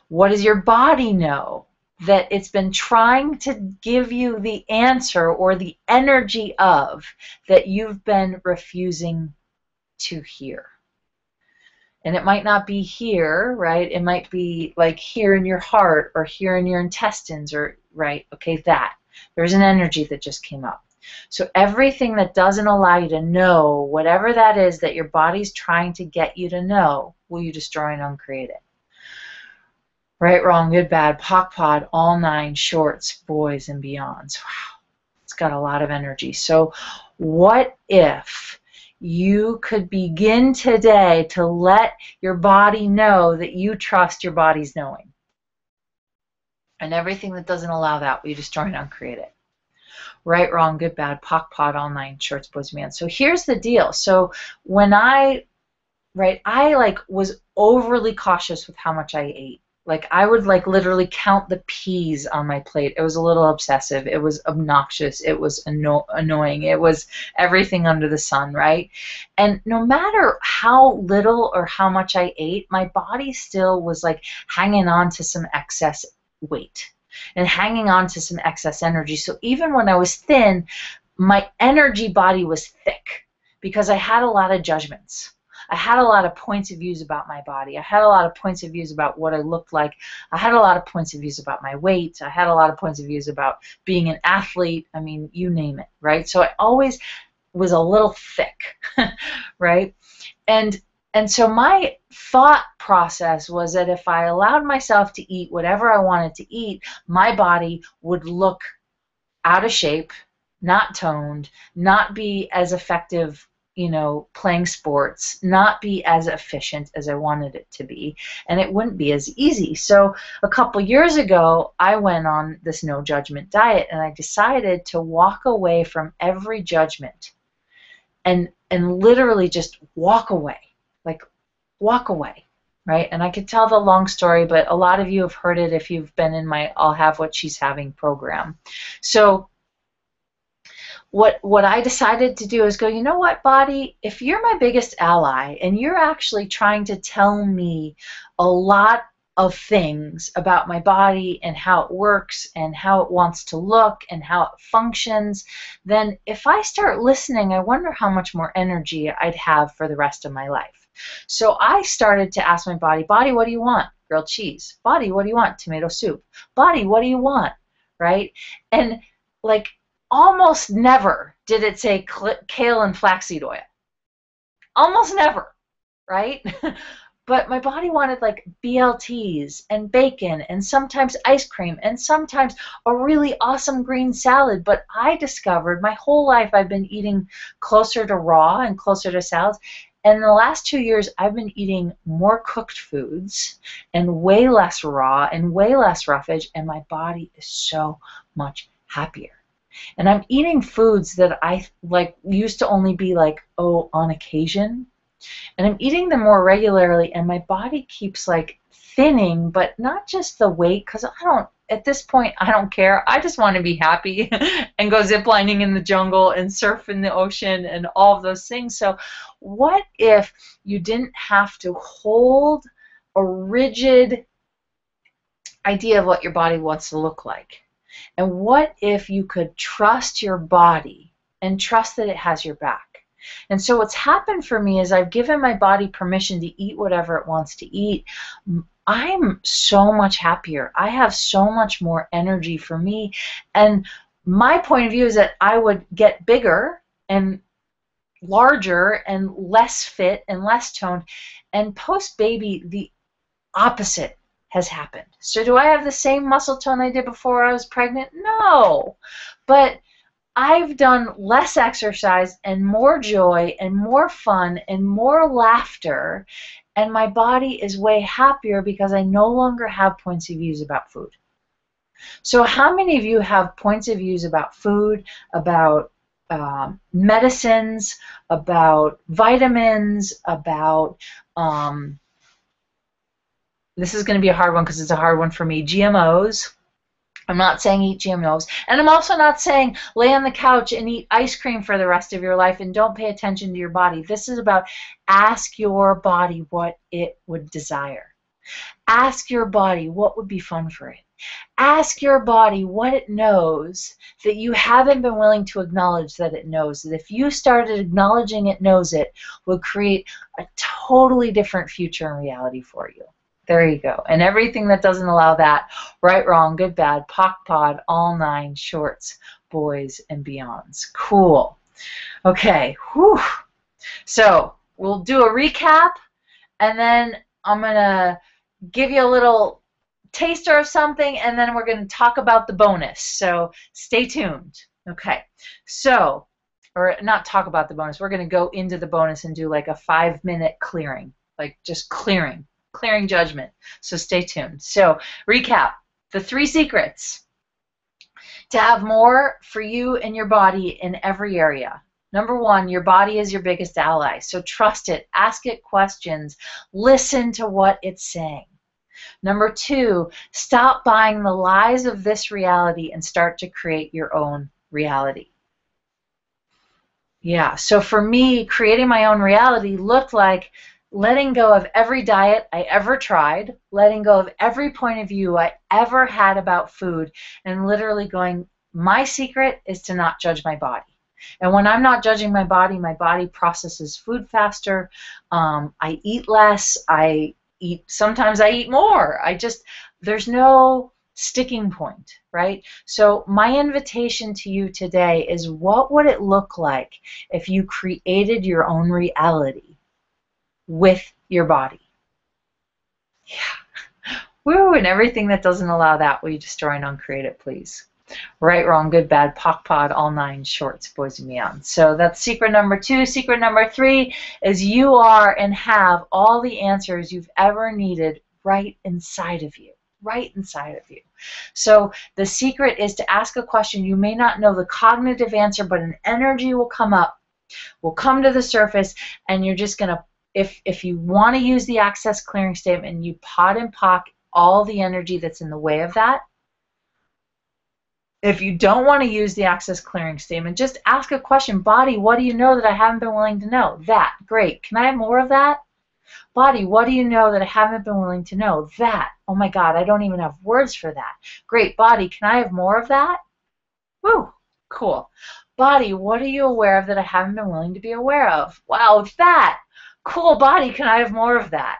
What does your body know that it's been trying to give you the answer or the energy of that you've been refusing to hear? And it might not be here, right? It might be like here in your heart or here in your intestines, or, right? Okay, that. There's an energy that just came up. So everything that doesn't allow you to know, whatever that is that your body's trying to get you to know, will you destroy and uncreate it? Right, wrong, good, bad, POC, POD, all 9, shorts, boys, and beyonds. Wow, it's got a lot of energy. So what if you could begin today to let your body know that you trust your body's knowing? And everything that doesn't allow that, will you destroy and uncreate it? Right, wrong, good, bad, POC, POD, all 9, shorts, boys, and beyonds. So here's the deal. So when I like was overly cautious with how much I ate. Like I would like literally count the peas on my plate. It was a little obsessive. It was obnoxious. It was annoying. It was everything under the sun, right? And no matter how little or how much I ate, my body still was like hanging on to some excess weight and hanging on to some excess energy. So even when I was thin, my energy body was thick because I had a lot of judgments. I had a lot of points of views about my body. I had a lot of points of views about what I looked like. I had a lot of points of views about my weight. I had a lot of points of views about being an athlete. I mean, you name it, right? So I always was a little thick, right? And And so my thought process was that if I allowed myself to eat whatever I wanted to eat, my body would look out of shape, not toned, not be as effective, playing sports, not be as efficient as I wanted it to be, and it wouldn't be as easy. So a couple years ago, I went on this no judgment diet, and I decided to walk away from every judgment and literally just walk away, like walk away. Right? And I could tell the long story, but a lot of you have heard it if you've been in my I'll Have What She's Having program. So what I decided to do is go, you know what, body, if you're my biggest ally and you're actually trying to tell me a lot of things about my body and how it works and how it wants to look and how it functions, then if I start listening, I wonder how much more energy I'd have for the rest of my life. So I started to ask my body, body, what do you want? Grilled cheese. Body, what do you want? Tomato soup. Body, what do you want? Right? And like almost never did it say kale and flaxseed oil. Almost never, right? But my body wanted like BLTs and bacon and sometimes ice cream and sometimes a really awesome green salad. But I discovered my whole life I've been eating closer to raw and closer to salads. And in the last 2 years, I've been eating more cooked foods and way less raw and way less roughage, and my body is so much happier. And I'm eating foods that I like used to only be like, oh, on occasion. And I'm eating them more regularly, and my body keeps like thinning, but not just the weight, because at this point, I don't care. I just want to be happy and go ziplining in the jungle and surf in the ocean and all of those things. So what if you didn't have to hold a rigid idea of what your body wants to look like? And what if you could trust your body and trust that it has your back? And so what's happened for me is I've given my body permission to eat whatever it wants to eat. I'm so much happier. I have so much more energy for me. And my point of view is that I would get bigger and larger and less fit and less toned. And post-baby, the opposite has happened. So do I have the same muscle tone I did before I was pregnant? No. But I've done less exercise and more joy and more fun and more laughter, and my body is way happier because I no longer have points of views about food. So how many of you have points of views about food, about medicines, about vitamins, about this is going to be a hard one because it's a hard one for me, GMOs? I'm not saying eat GMOs, and I'm also not saying lay on the couch and eat ice cream for the rest of your life and don't pay attention to your body. This is about ask your body what it would desire. Ask your body what would be fun for it. Ask your body what it knows that you haven't been willing to acknowledge that it knows. That if you started acknowledging it knows it, would create a totally different future and reality for you. There you go. And everything that doesn't allow that, right, wrong, good, bad, POC, POD, all 9, shorts, boys, and beyonds. Cool. Okay. Whew. So we'll do a recap, and then I'm going to give you a little taster of something, and then we're going to talk about the bonus. So stay tuned. Okay. So, or not talk about the bonus. We're going to go into the bonus and do like a 5-minute clearing, like just clearing judgment. So stay tuned. So recap, the 3 secrets to have more for you and your body in every area. Number 1, your body is your biggest ally. So trust it, ask it questions, listen to what it's saying. Number 2, stop buying the lies of this reality and start to create your own reality. Yeah, so for me, creating my own reality looked like letting go of every diet I ever tried, letting go of every point of view I ever had about food, and literally going, my secret is to not judge my body. And when I'm not judging my body processes food faster, I eat less, sometimes I eat more. There's no sticking point, right? So my invitation to you today is, what would it look like if you created your own reality? with your body. Yeah. Woo, and everything that doesn't allow that, will you destroy and uncreate it, please? Right, wrong, good, bad, POC, POD, all 9 shorts, boys and beyond. So that's secret number 2. Secret number 3 is you are and have all the answers you've ever needed right inside of you. Right inside of you. So the secret is to ask a question. You may not know the cognitive answer, but an energy will come up, will come to the surface, and you're just going to, if you want to use the access clearing statement, you POD and POC all the energy that's in the way of that. If you don't want to use the access clearing statement, just ask a question. Body, what do you know that I haven't been willing to know? That. Great. Can I have more of that? Body, what do you know that I haven't been willing to know? That. Oh my God, I don't even have words for that. Great. Body, can I have more of that? Woo. Cool. Body, what are you aware of that I haven't been willing to be aware of? Wow, that. Cool. Body, can I have more of that?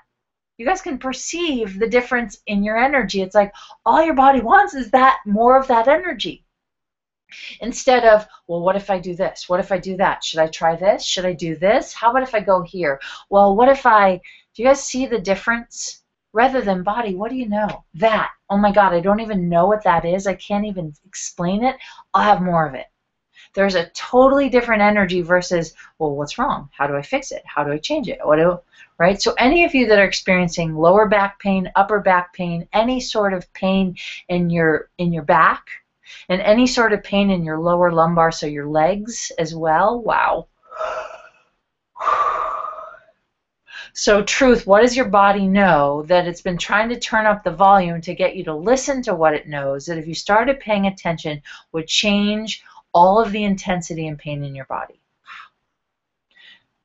You guys can perceive the difference in your energy. It's like all your body wants is that, more of that energy. Instead of, well, what if I do this? What if I do that? Should I try this? Should I do this? How about if I go here? Well, what if I, do you guys see the difference? Rather than body, what do you know? That. Oh my God, I don't even know what that is. I can't even explain it. I'll have more of it. There's a totally different energy versus, well, what's wrong? How do I fix it? How do I change it? Right? So any of you that are experiencing lower back pain, upper back pain, any sort of pain in your back, and any sort of pain in your lower lumbar, so your legs as well, wow. So truth, what does your body know that it's been trying to turn up the volume to get you to listen to what it knows, that if you started paying attention would change all of the intensity and pain in your body?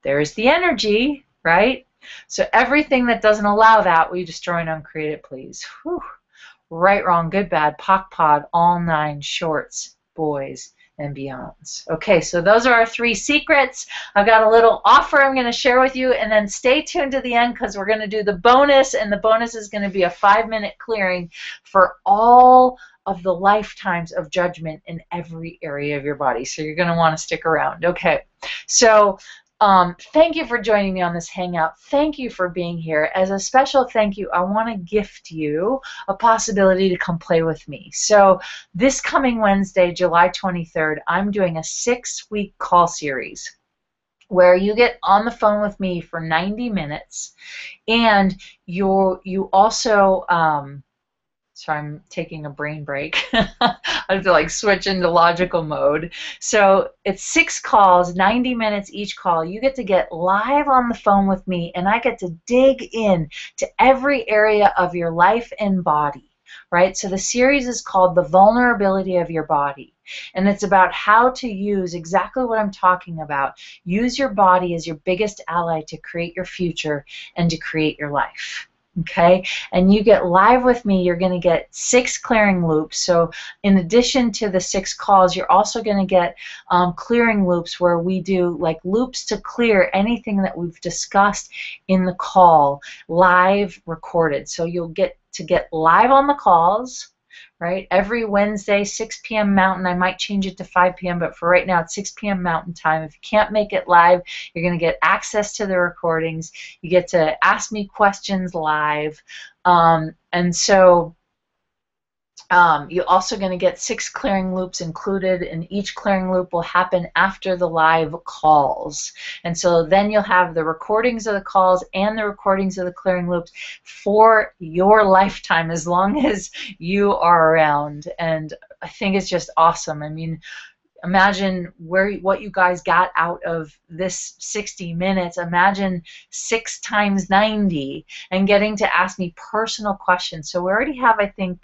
There's the energy, right? So everything that doesn't allow that, will you destroy and uncreate it, please? Whew. Right, wrong, good, bad, POC, POD, all 9 shorts, boys and beyonds. Okay, so those are our 3 secrets. I've got a little offer I'm going to share with you, and then stay tuned to the end because we're going to do the bonus, and the bonus is going to be a 5-minute clearing for all of the lifetimes of judgment in every area of your body. So you're going to want to stick around. Okay, so thank you for joining me on this hangout. Thank you for being here. As a special thank you, I want to gift you a possibility to come play with me. So this coming Wednesday, July 23rd, I'm doing a 6-week call series where you get on the phone with me for 90 minutes, and you also so I'm taking a brain break. I have to like switch into logical mode. So it's 6 calls, 90 minutes each call. You get to get live on the phone with me, and I get to dig in to every area of your life and body, right? So the series is called The Vulnerability of Your Body, and it's about how to use exactly what I'm talking about. Use your body as your biggest ally to create your future and to create your life. Okay, and you get live with me. You're going to get 6 clearing loops. So in addition to the 6 calls, you're also going to get clearing loops where we do like loops to clear anything that we've discussed in the call, live recorded. So you'll get to get live on the calls, right? Every Wednesday, 6 p.m. Mountain. I might change it to 5 p.m., but for right now, it's 6 p.m. Mountain time. If you can't make it live, you're going to get access to the recordings. You get to ask me questions live. And so you're also going to get 6 clearing loops included, and each clearing loop will happen after the live calls. And so then you'll have the recordings of the calls and the recordings of the clearing loops for your lifetime, as long as you are around. And I think it's just awesome. I mean, imagine what you guys got out of this 60 minutes. Imagine 6 times 90 and getting to ask me personal questions. So we already have, I think,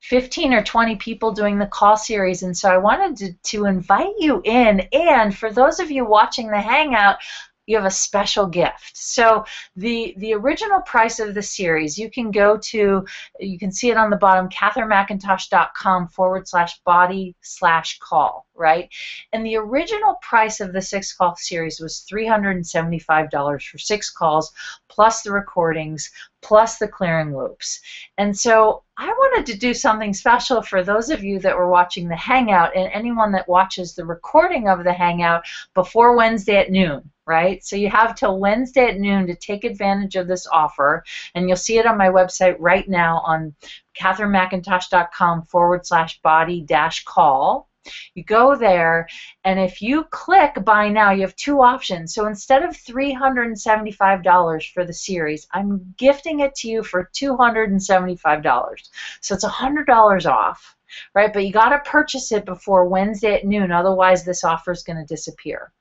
15 or 20 people doing the call series, and so I wanted to invite you in. And for those of you watching the Hangout, you have a special gift. So the original price of the series, you can go to, you can see it on the bottom, CatherineMcIntosh.com/body/call, right? And the original price of the 6-call series was $375 for 6 calls, plus the recordings, plus the clearing loops. And so I wanted to do something special for those of you that were watching the Hangout and anyone that watches the recording of the Hangout before Wednesday at noon, right? So you have till Wednesday at noon to take advantage of this offer, and you'll see it on my website right now on katherinemcintosh.com/body-call. You go there, and if you click buy now, you have 2 options. So instead of $375 for the series, I'm gifting it to you for $275. So it's $100 off, right? But you got to purchase it before Wednesday at noon, otherwise this offer is going to disappear.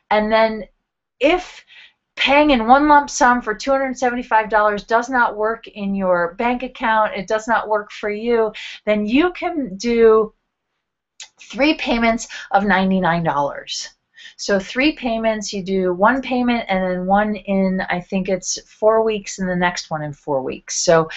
And then if paying in one lump sum for $275 does not work in your bank account, it does not work for you, then you can do 3 payments of $99. So 3 payments, you do 1 payment and then 1 in, I think it's 4 weeks, and the next one in 4 weeks. So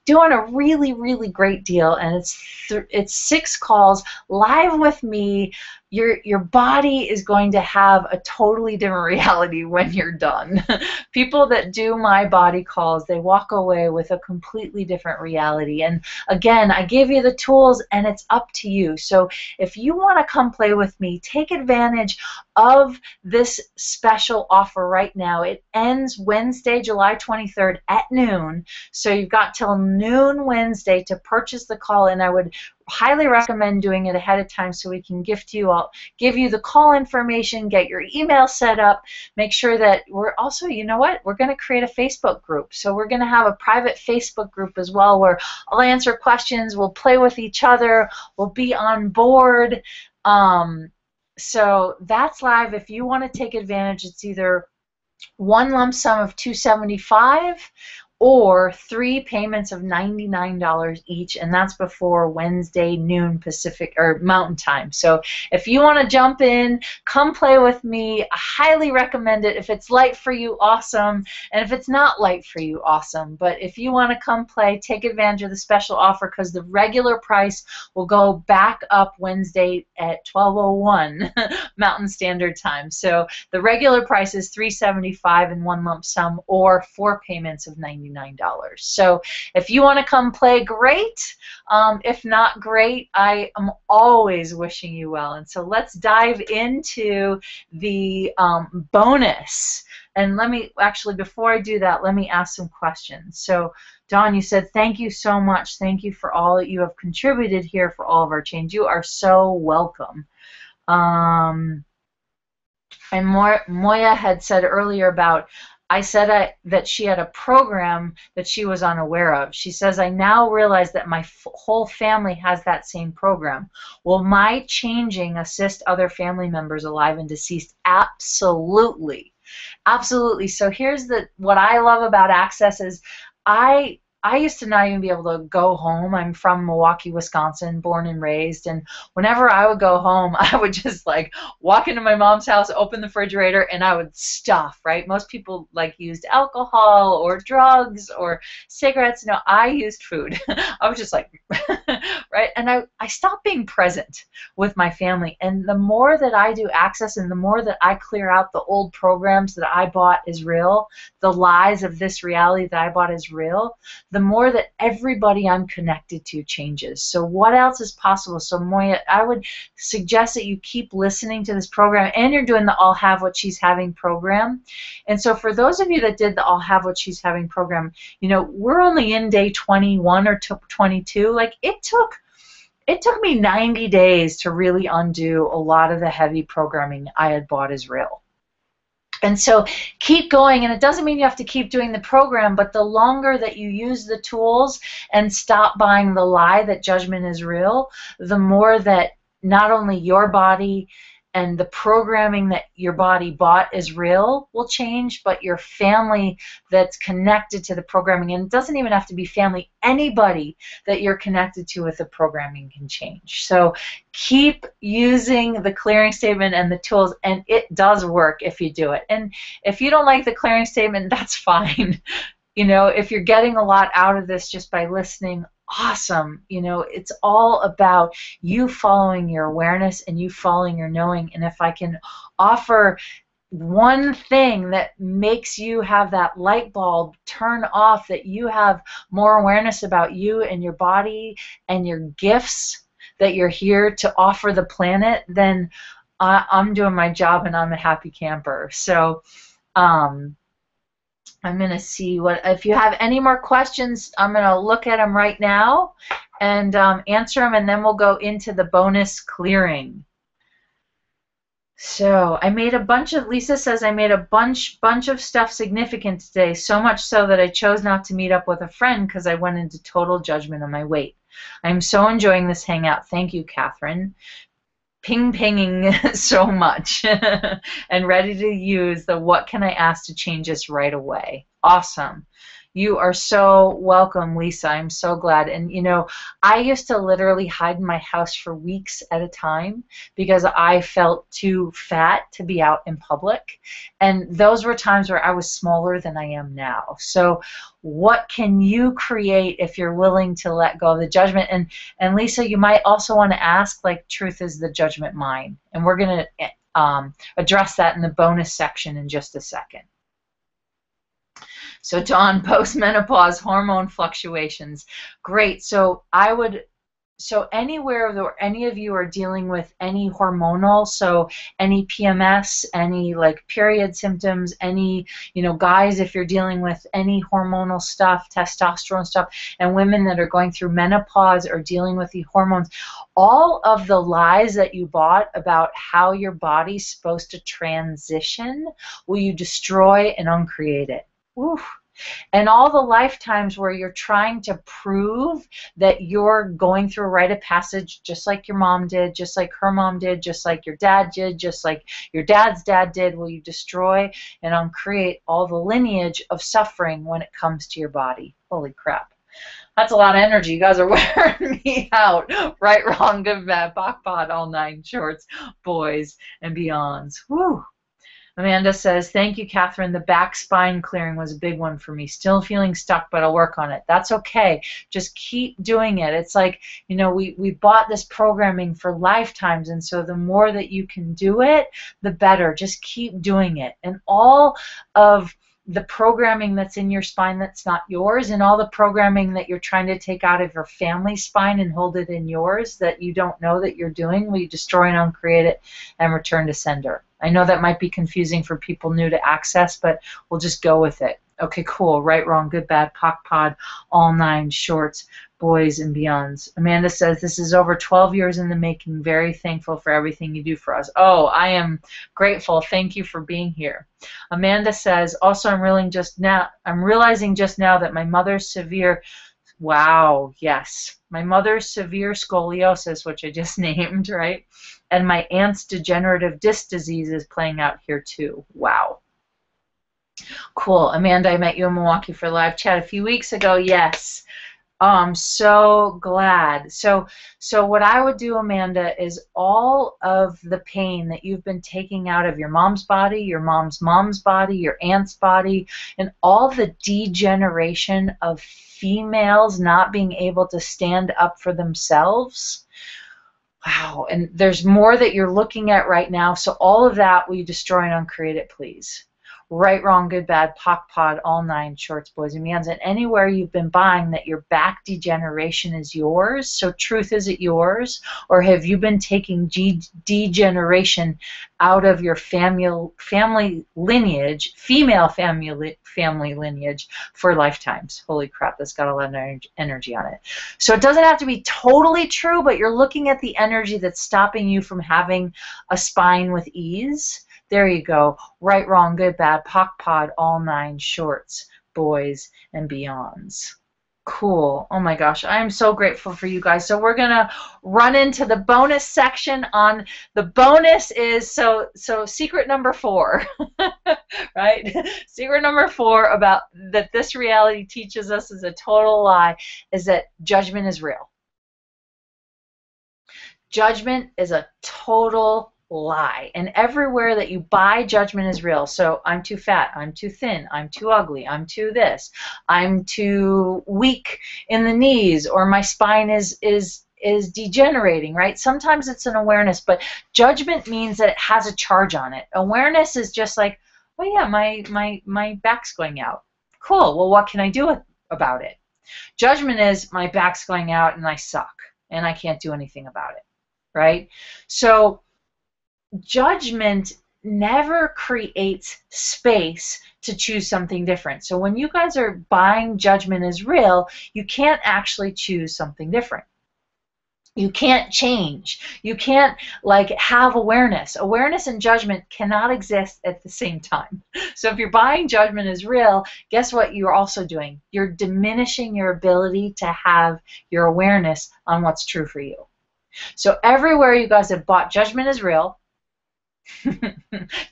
doing a really, really great deal, and it's 6 calls live with me. Your body is going to have a totally different reality when you're done. People that do my body calls, they walk away with a completely different reality. And again, I give you the tools, and it's up to you. So if you want to come play with me, take advantage of this special offer right now. It ends Wednesday, July 23rd at noon. So you've got till noon Wednesday to purchase the call, and I would highly recommend doing it ahead of time so we can gift you. I'll give you the call information, get your email set up, make sure that we're also, you know what, we're going to create a Facebook group. So we're going to have a private Facebook group as well where I'll answer questions, we'll play with each other, we'll be on board. So that's live. If you want to take advantage, it's either 1 lump sum of $275 or 3 payments of $99 each, and that's before Wednesday noon Pacific or Mountain Time. So if you want to jump in, come play with me. I highly recommend it. If it's light for you, awesome, and if it's not light for you, awesome. But if you want to come play, take advantage of the special offer, because the regular price will go back up Wednesday at 12:01 Mountain Standard Time. So the regular price is $375 in 1 lump sum or 4 payments of $99. So if you want to come play, great. If not, great. I am always wishing you well. And so let's dive into the bonus. And let me, actually, before I do that, let me ask some questions. So Dawn, you said, thank you so much. Thank you for all that you have contributed here for all of our change. You are so welcome. And Moya had said earlier about, I said that she had a program that she was unaware of. She says, I now realize that my whole family has that same program. Will my changing assist other family members alive and deceased? Absolutely. Absolutely. So here's what I love about Access is I used to not even be able to go home. I'm from Milwaukee, Wisconsin, born and raised, and whenever I would go home, I would just like walk into my mom's house, open the refrigerator, and I would stuff, right? Most people like used alcohol or drugs or cigarettes. No, I used food. I was just like, right? And I stopped being present with my family, and the more that I do Access and the more that I clear out the old programs that I bought as real, the lies of this reality that I bought as real, the more that everybody I'm connected to changes. So what else is possible? So Moya, I would suggest that you keep listening to this program, and you're doing the I'll Have What She's Having program. And so for those of you that did the I'll Have What She's Having program, you know, we're only in day 21 or 22. Like it took me 90 days to really undo a lot of the heavy programming I had bought as real. And so keep going, and it doesn't mean you have to keep doing the program, but the longer that you use the tools and stop buying the lie that judgment is real, the more that not only your body and the programming that your body bought is real will change, but your family that's connected to the programming, and it doesn't even have to be family, anybody that you're connected to with the programming can change. So keep using the clearing statement and the tools, and it does work if you do it. And if you don't like the clearing statement, that's fine. You know, if you're getting a lot out of this just by listening, awesome. You know, it's all about you following your awareness and you following your knowing. And if I can offer one thing that makes you have that light bulb turn off, that you have more awareness about you and your body and your gifts that you're here to offer the planet, then I'm doing my job and I'm a happy camper. So I'm going to see what, if you have any more questions, I'm going to look at them right now and answer them, and then we'll go into the bonus clearing. So I made a bunch of, Lisa says, I made a bunch of stuff significant today, so much so that I chose not to meet up with a friend because I went into total judgment on my weight. I'm so enjoying this hangout. Thank you, Catherine. Pinging so much and ready to use the what can I ask to change this right away. Awesome. You are so welcome, Lisa. I'm so glad. And, you know, I used to literally hide in my house for weeks at a time because I felt too fat to be out in public. And those were times where I was smaller than I am now. So what can you create if you're willing to let go of the judgment? And Lisa, you might also want to ask, like, truth is the judgment mine? And we're going to address that in the bonus section in just a second. So Dawn, postmenopause, hormone fluctuations. Great. So anywhere that any of you are dealing with any hormonal, so any PMS, any like period symptoms, any, you know, guys, if you're dealing with any hormonal stuff, testosterone stuff, and women that are going through menopause or dealing with the hormones, all of the lies that you bought about how your body's supposed to transition, will you destroy and uncreate it? Oof. And all the lifetimes where you're trying to prove that you're going through a rite of passage just like your mom did, just like her mom did, just like your dad did, just like your dad's dad did, will you destroy and uncreate all the lineage of suffering when it comes to your body? Holy crap. That's a lot of energy. You guys are wearing me out. Right, wrong, good, bad, bok, pod, all 9 shorts, boys, and beyonds. Whew. Amanda says, thank you, Catherine. The back spine clearing was a big one for me. Still feeling stuck, but I'll work on it. That's okay. Just keep doing it. It's like, you know, we bought this programming for lifetimes, and so the more that you can do it, the better. Just keep doing it. And all of the programming that's in your spine that's not yours, and all the programming that you're trying to take out of your family spine and hold it in yours that you don't know that you're doing, will you destroy and uncreate it and return to sender? I know that might be confusing for people new to access, but we'll just go with it. Okay, cool. Right, wrong, good, bad, POC, pod, all 9 shorts, boys, and beyonds. Amanda says, this is over 12 years in the making. Very thankful for everything you do for us. Oh, I am grateful. Thank you for being here. Amanda says, also, I'm realizing just now that my mother's severe, wow, yes, my mother's severe scoliosis, which I just named, right? And my aunt's degenerative disc disease is playing out here too. Wow. Cool. Amanda, I met you in Milwaukee for a live chat a few weeks ago. Yes. I'm so glad. So what I would do, Amanda, is all of the pain that you've been taking out of your mom's body, your mom's body, your aunt's body, and all the degeneration of females not being able to stand up for themselves. Wow, and there's more that you're looking at right now, so all of that, will you destroy and uncreate it, please? Right, wrong, good, bad, POC, pod, all 9 shorts, boys, and beyonds, and anywhere you've been buying that your back degeneration is yours, so truth, is it yours? Or have you been taking degeneration out of your family lineage, female family lineage, for lifetimes? Holy crap, that's got a lot of energy on it. So it doesn't have to be totally true, but you're looking at the energy that's stopping you from having a spine with ease. There you go. Right, wrong, good, bad, POC, pod, all 9 shorts, boys, and beyonds. Cool. Oh my gosh, I am so grateful for you guys. So we're gonna run into the bonus section. On the bonus is so secret number 4, right? Secret number 4 about that this reality teaches us is a total lie, is that judgment is real. Judgment is a total lie. And everywhere that you buy judgment is real. So I'm too fat, I'm too thin, I'm too ugly, I'm too this, I'm too weak in the knees, or my spine is degenerating, right? Sometimes it's an awareness, but judgment means that it has a charge on it. Awareness is just like, oh yeah, my back's going out. Cool. Well, what can I do about it? Judgment is my back's going out and I suck and I can't do anything about it, right? So judgment never creates space to choose something different. So when you guys are buying judgment as real, you can't actually choose something different. You can't change. You can't like have awareness. Awareness and judgment cannot exist at the same time. So if you're buying judgment as real, guess what you're also doing? You're diminishing your ability to have your awareness on what's true for you. So everywhere you guys have bought judgment as real,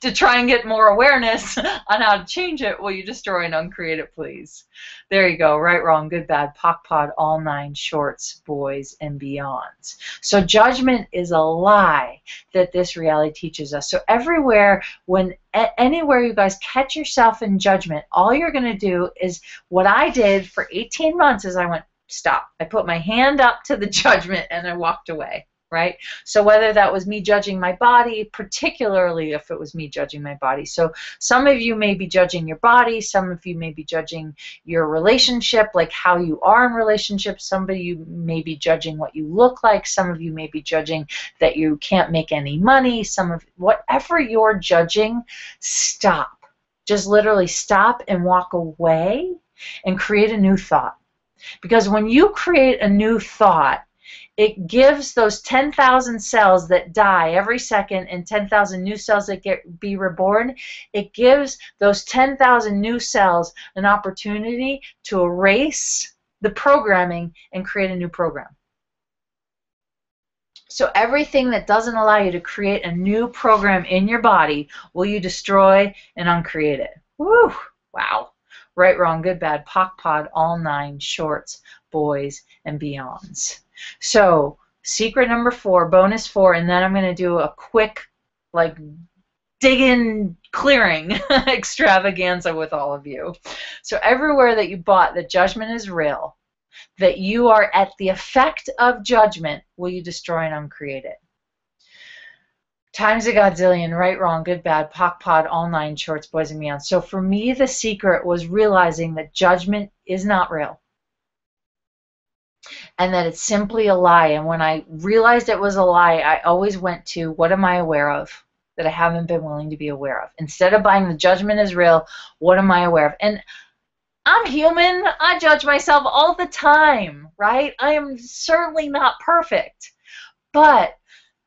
to try and get more awareness on how to change it, will you destroy and uncreate it, please? There you go. Right, wrong, good, bad, POC, POD, all nine shorts, boys, and beyonds. So judgment is a lie that this reality teaches us. So everywhere, anywhere you guys catch yourself in judgment, all you're going to do is what I did for 18 months is I went, stop. I put my hand up to the judgment and I walked away. Right? So whether that was me judging my body, particularly if it was me judging my body. So some of you may be judging your body, some of you may be judging your relationship, like how you are in relationships. Some of you may be judging what you look like. Some of you may be judging that you can't make any money. Whatever you're judging, stop. Just literally stop and walk away and create a new thought. Because when you create a new thought, it gives those 10,000 cells that die every second and 10,000 new cells that be reborn, it gives those 10,000 new cells an opportunity to erase the programming and create a new program. So everything that doesn't allow you to create a new program in your body, will you destroy and uncreate it? Woo! Wow. Right, wrong, good, bad, POC, POD, all nine shorts, boys, and beyonds. So secret number 4, bonus 4, and then I'm going to do a quick like dig-in clearing extravaganza with all of you. So everywhere that you bought that judgment is real, that you are at the effect of judgment, will you destroy and uncreate it? Times a godzillion, right, wrong, good, bad, POC, POD, all nine shorts, boys, and beyond. So for me, the secret was realizing that judgment is not real. And that it's simply a lie. And when I realized it was a lie, I always went to, what am I aware of that I haven't been willing to be aware of? Instead of buying the judgment is real, what am I aware of? And I'm human. I judge myself all the time, right? I am certainly not perfect. But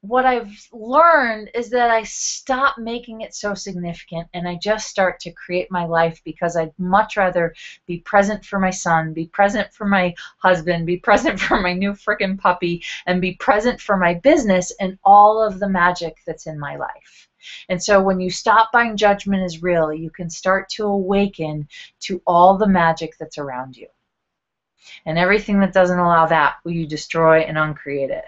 what I've learned is that I stop making it so significant and I just start to create my life, because I'd much rather be present for my son, be present for my husband, be present for my new frickin' puppy, and be present for my business and all of the magic that's in my life. And so when you stop buying judgment is real, you can start to awaken to all the magic that's around you. And everything that doesn't allow that, will you destroy and uncreate it?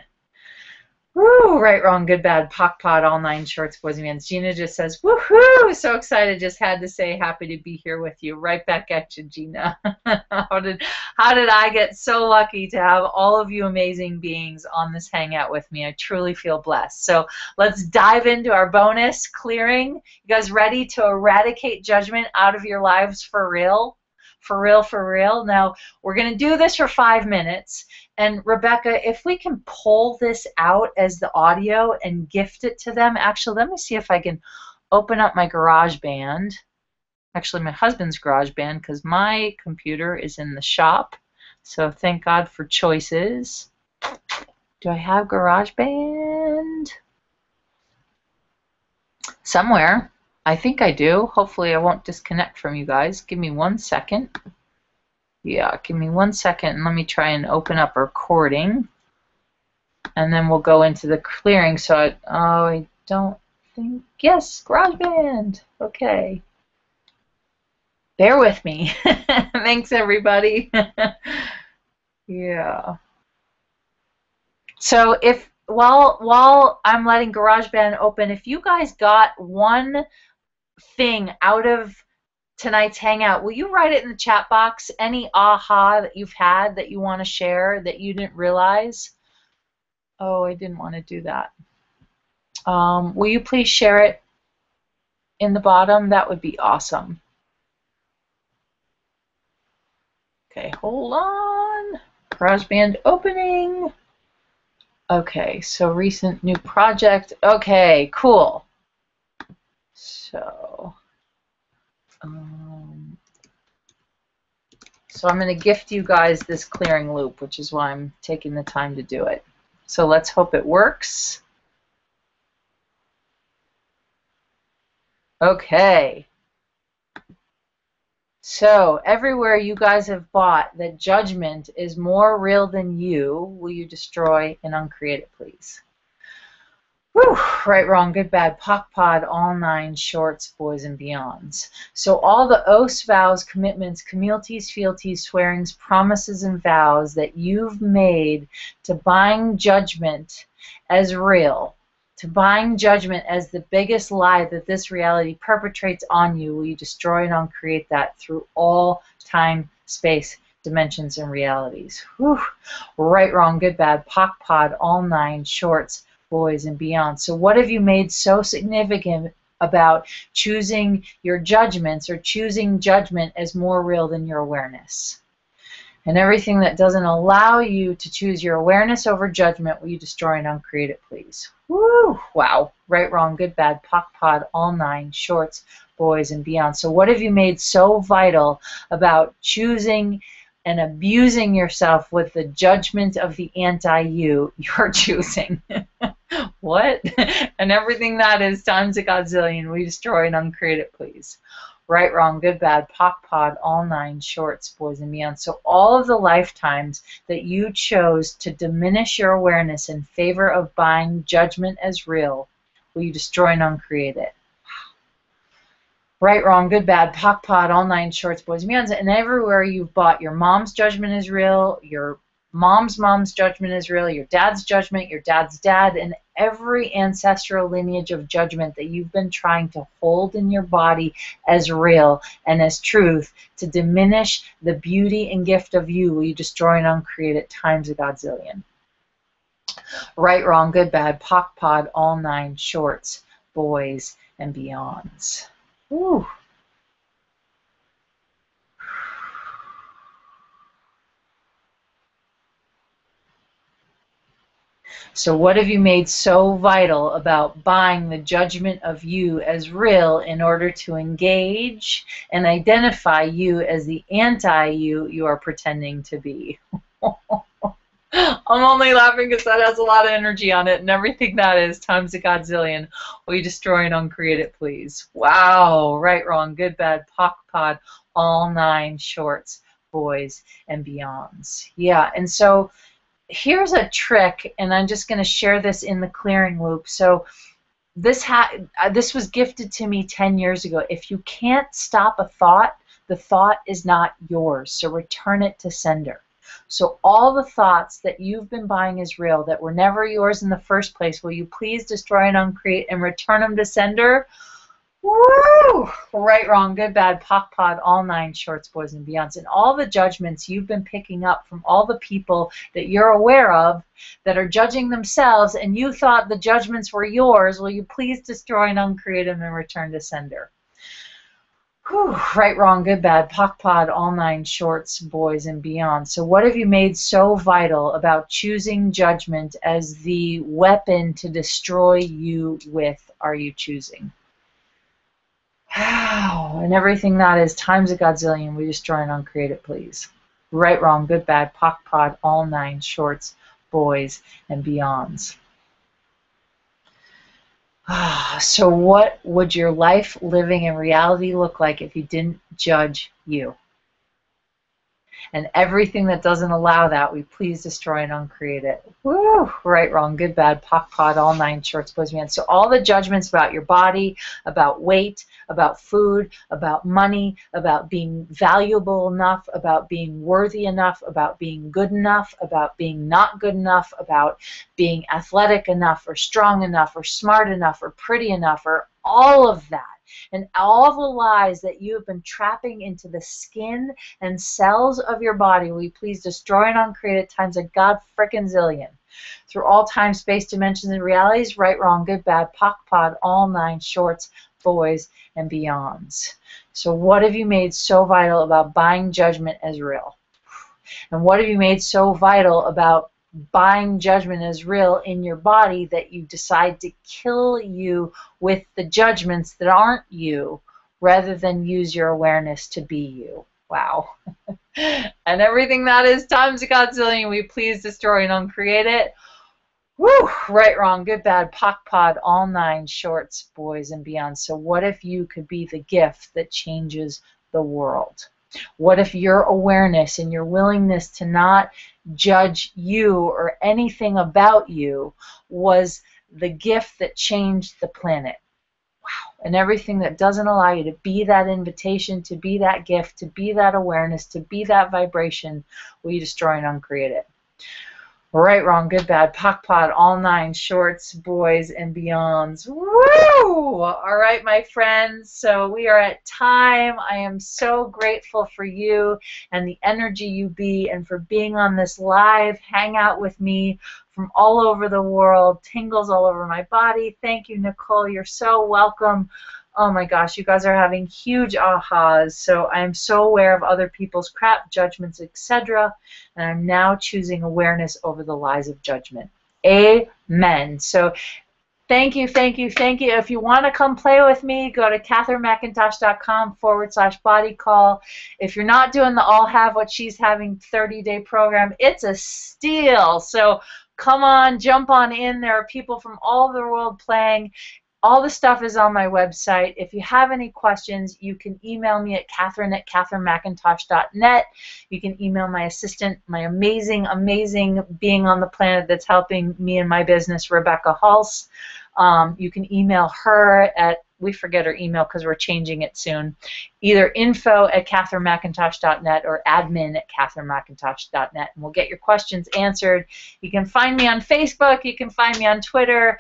Woo, right, wrong, good, bad, POC, POD, all nine shorts, boys and men. Gina just says, woohoo, so excited, just had to say happy to be here with you. Right back at you, Gina. How did I get so lucky to have all of you amazing beings on this hangout with me? I truly feel blessed. So let's dive into our bonus clearing. You guys ready to eradicate judgment out of your lives for real? For real, for real. Now, we're going to do this for 5 minutes. And Rebecca, if we can pull this out as the audio and gift it to them. Actually, let me see if I can open up my GarageBand. Actually, my husband's GarageBand, because my computer is in the shop. So thank God for choices. Do I have GarageBand? Somewhere. I think I do. Hopefully I won't disconnect from you guys. Give me 1 second. Yeah, give me 1 second and let me try and open up a recording. And then we'll go into the clearing. So I don't think, yes, GarageBand. Okay. Bear with me. Thanks, everybody. Yeah. So if while I'm letting GarageBand open, if you guys got one thing out of tonight's hangout, will you write it in the chat box? Any aha that you've had that you want to share that you didn't realize? Oh, I didn't want to do that. Will you please share it in the bottom? That would be awesome. Okay, hold on. GarageBand opening. Okay, so recent new project. Okay, cool. So I'm going to gift you guys this clearing loop, which is why I'm taking the time to do it. So let's hope it works. Okay. So everywhere you guys have bought that judgment is more real than you, will you destroy and uncreate it, please? Whew, right, wrong, good, bad, POC, POD, all nine shorts, boys and beyonds. So all the oaths, vows, commitments, communities, fealties, swearings, promises, and vows that you've made to buying judgment as real, to buying judgment as the biggest lie that this reality perpetrates on you, will you destroy and uncreate that through all time, space, dimensions, and realities? Whew. Right, wrong, good, bad, POC, POD, all nine shorts, boys and beyond. So what have you made so significant about choosing your judgments or choosing judgment as more real than your awareness? And everything that doesn't allow you to choose your awareness over judgment, will you destroy and uncreate it, please? Woo! Wow. Right, wrong, good, bad, POC, POD, all nine shorts, boys and beyond. So what have you made so vital about choosing and abusing yourself with the judgment of the anti-you you're choosing? What? And everything that is times a godzillion, we destroy and uncreate it, please. Right, wrong, good, bad, POC, POD, all nine shorts, boys and beyond. So all of the lifetimes that you chose to diminish your awareness in favor of buying judgment as real, will you destroy and uncreate it? Right, wrong, good, bad, POC, POD, all nine shorts, boys and beyond. And everywhere you've bought your mom's judgment is real, your mom's judgment is real, your dad's judgment, your dad's dad, and every ancestral lineage of judgment that you've been trying to hold in your body as real and as truth to diminish the beauty and gift of you, will you destroy and uncreate it times a godzillion? Right, wrong, good, bad, POC, POD, all nine shorts, boys and beyonds. Ooh. So what have you made so vital about buying the judgment of you as real in order to engage and identify you as the anti-you you are pretending to be? I'm only laughing because that has a lot of energy on it, and everything that is times a godzillion. Will you destroy and uncreate it, please? Wow. Right, wrong, good, bad, POC, POD, all nine shorts, boys and beyonds. Yeah, and so here's a trick, and I'm just going to share this in the clearing loop. So this was gifted to me 10 years ago. If you can't stop a thought, the thought is not yours, so return it to sender. So all the thoughts that you've been buying as real that were never yours in the first place, will you please destroy and uncreate and return them to sender? Woo! Right, wrong, good, bad, POC, POD, all nine shorts, boys and beyonds. And all the judgments you've been picking up from all the people that you're aware of that are judging themselves, and you thought the judgments were yours, will you please destroy and uncreate them and return to sender? Whew, right, wrong, good, bad, POC, POD, all nine shorts, boys and beyond. So what have you made so vital about choosing judgment as the weapon to destroy you with, are you choosing? Wow. And everything that is times a godzillion, we destroy and uncreate it, please. Right, wrong, good, bad, POC, POD, all nine shorts, boys and beyonds. So what would your life living in reality look like if you didn't judge you? And everything that doesn't allow that, we please destroy and uncreate it. Woo! Right, wrong, good, bad, POC, POD, all 9 shorts, boys, men. So all the judgments about your body, about weight, about food, about money, about being valuable enough, about being worthy enough, about being good enough, about being not good enough, about being athletic enough or strong enough or smart enough or pretty enough, or all of that. And all the lies that you have been trapping into the skin and cells of your body, will you please destroy and uncreate it times a god frickin' zillion. Through all time, space, dimensions, and realities, right, wrong, good, bad, POC, POD, all 9 shorts, boys, and beyonds. So what have you made so vital about buying judgment as real? And what have you made so vital about buying judgment as real in your body that you decide to kill you with the judgments that aren't you, rather than use your awareness to be you? Wow. And everything that is times a godzillion, we please destroy and uncreate it. Woo! Right, wrong, good, bad, POC, POD, all 9 shorts, boys, and beyond. So what if you could be the gift that changes the world? What if your awareness and your willingness to not judge you or anything about you was the gift that changed the planet? Wow. And everything that doesn't allow you to be that invitation, to be that gift, to be that awareness, to be that vibration, will you destroy and uncreate it? Right, wrong, good, bad, POC, POD, all 9 shorts, boys, and beyonds. Woo! All right, my friends, so we are at time. I am so grateful for you and the energy you be, and for being on this live hangout with me from all over the world. Tingles all over my body. Thank you, Nicole. You're so welcome. Oh my gosh, you guys are having huge ahas. So I'm so aware of other people's crap, judgments, etc. And I'm now choosing awareness over the lies of judgment. Amen. So thank you, thank you, thank you. If you want to come play with me, go to CatherineMcIntosh.com/body call. If you're not doing the All Have What She's Having 30-day program, it's a steal. So come on, jump on in. There are people from all over the world playing. All the stuff is on my website. If you have any questions, you can email me at Catherine@CatherineMcIntosh.net. You can email my assistant, my amazing, amazing being on the planet that's helping me in my business, Rebecca Hulse. You can email her at, we forget her email because we're changing it soon, either info@CatherineMcIntosh.net or admin@CatherineMcIntosh.net, and we'll get your questions answered. You can find me on Facebook. You can find me on Twitter.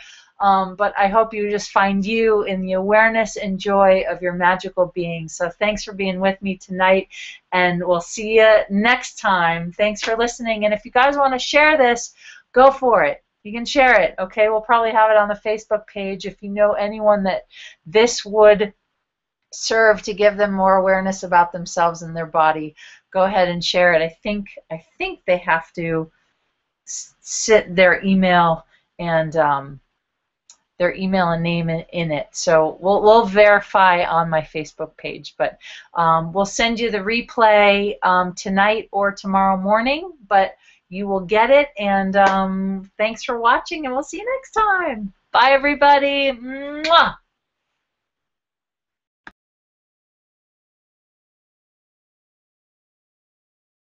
But I hope you just find you in the awareness and joy of your magical being. So thanks for being with me tonight, and we'll see you next time. Thanks for listening, and if you guys want to share this, go for it. You can share it, okay? We'll probably have it on the Facebook page. If you know anyone that this would serve to give them more awareness about themselves and their body, go ahead and share it. I think they have to sit their email and their email and name in it. So we'll verify on my Facebook page, but we'll send you the replay tonight or tomorrow morning, but you will get it, and thanks for watching, and we'll see you next time. Bye, everybody. Mwah!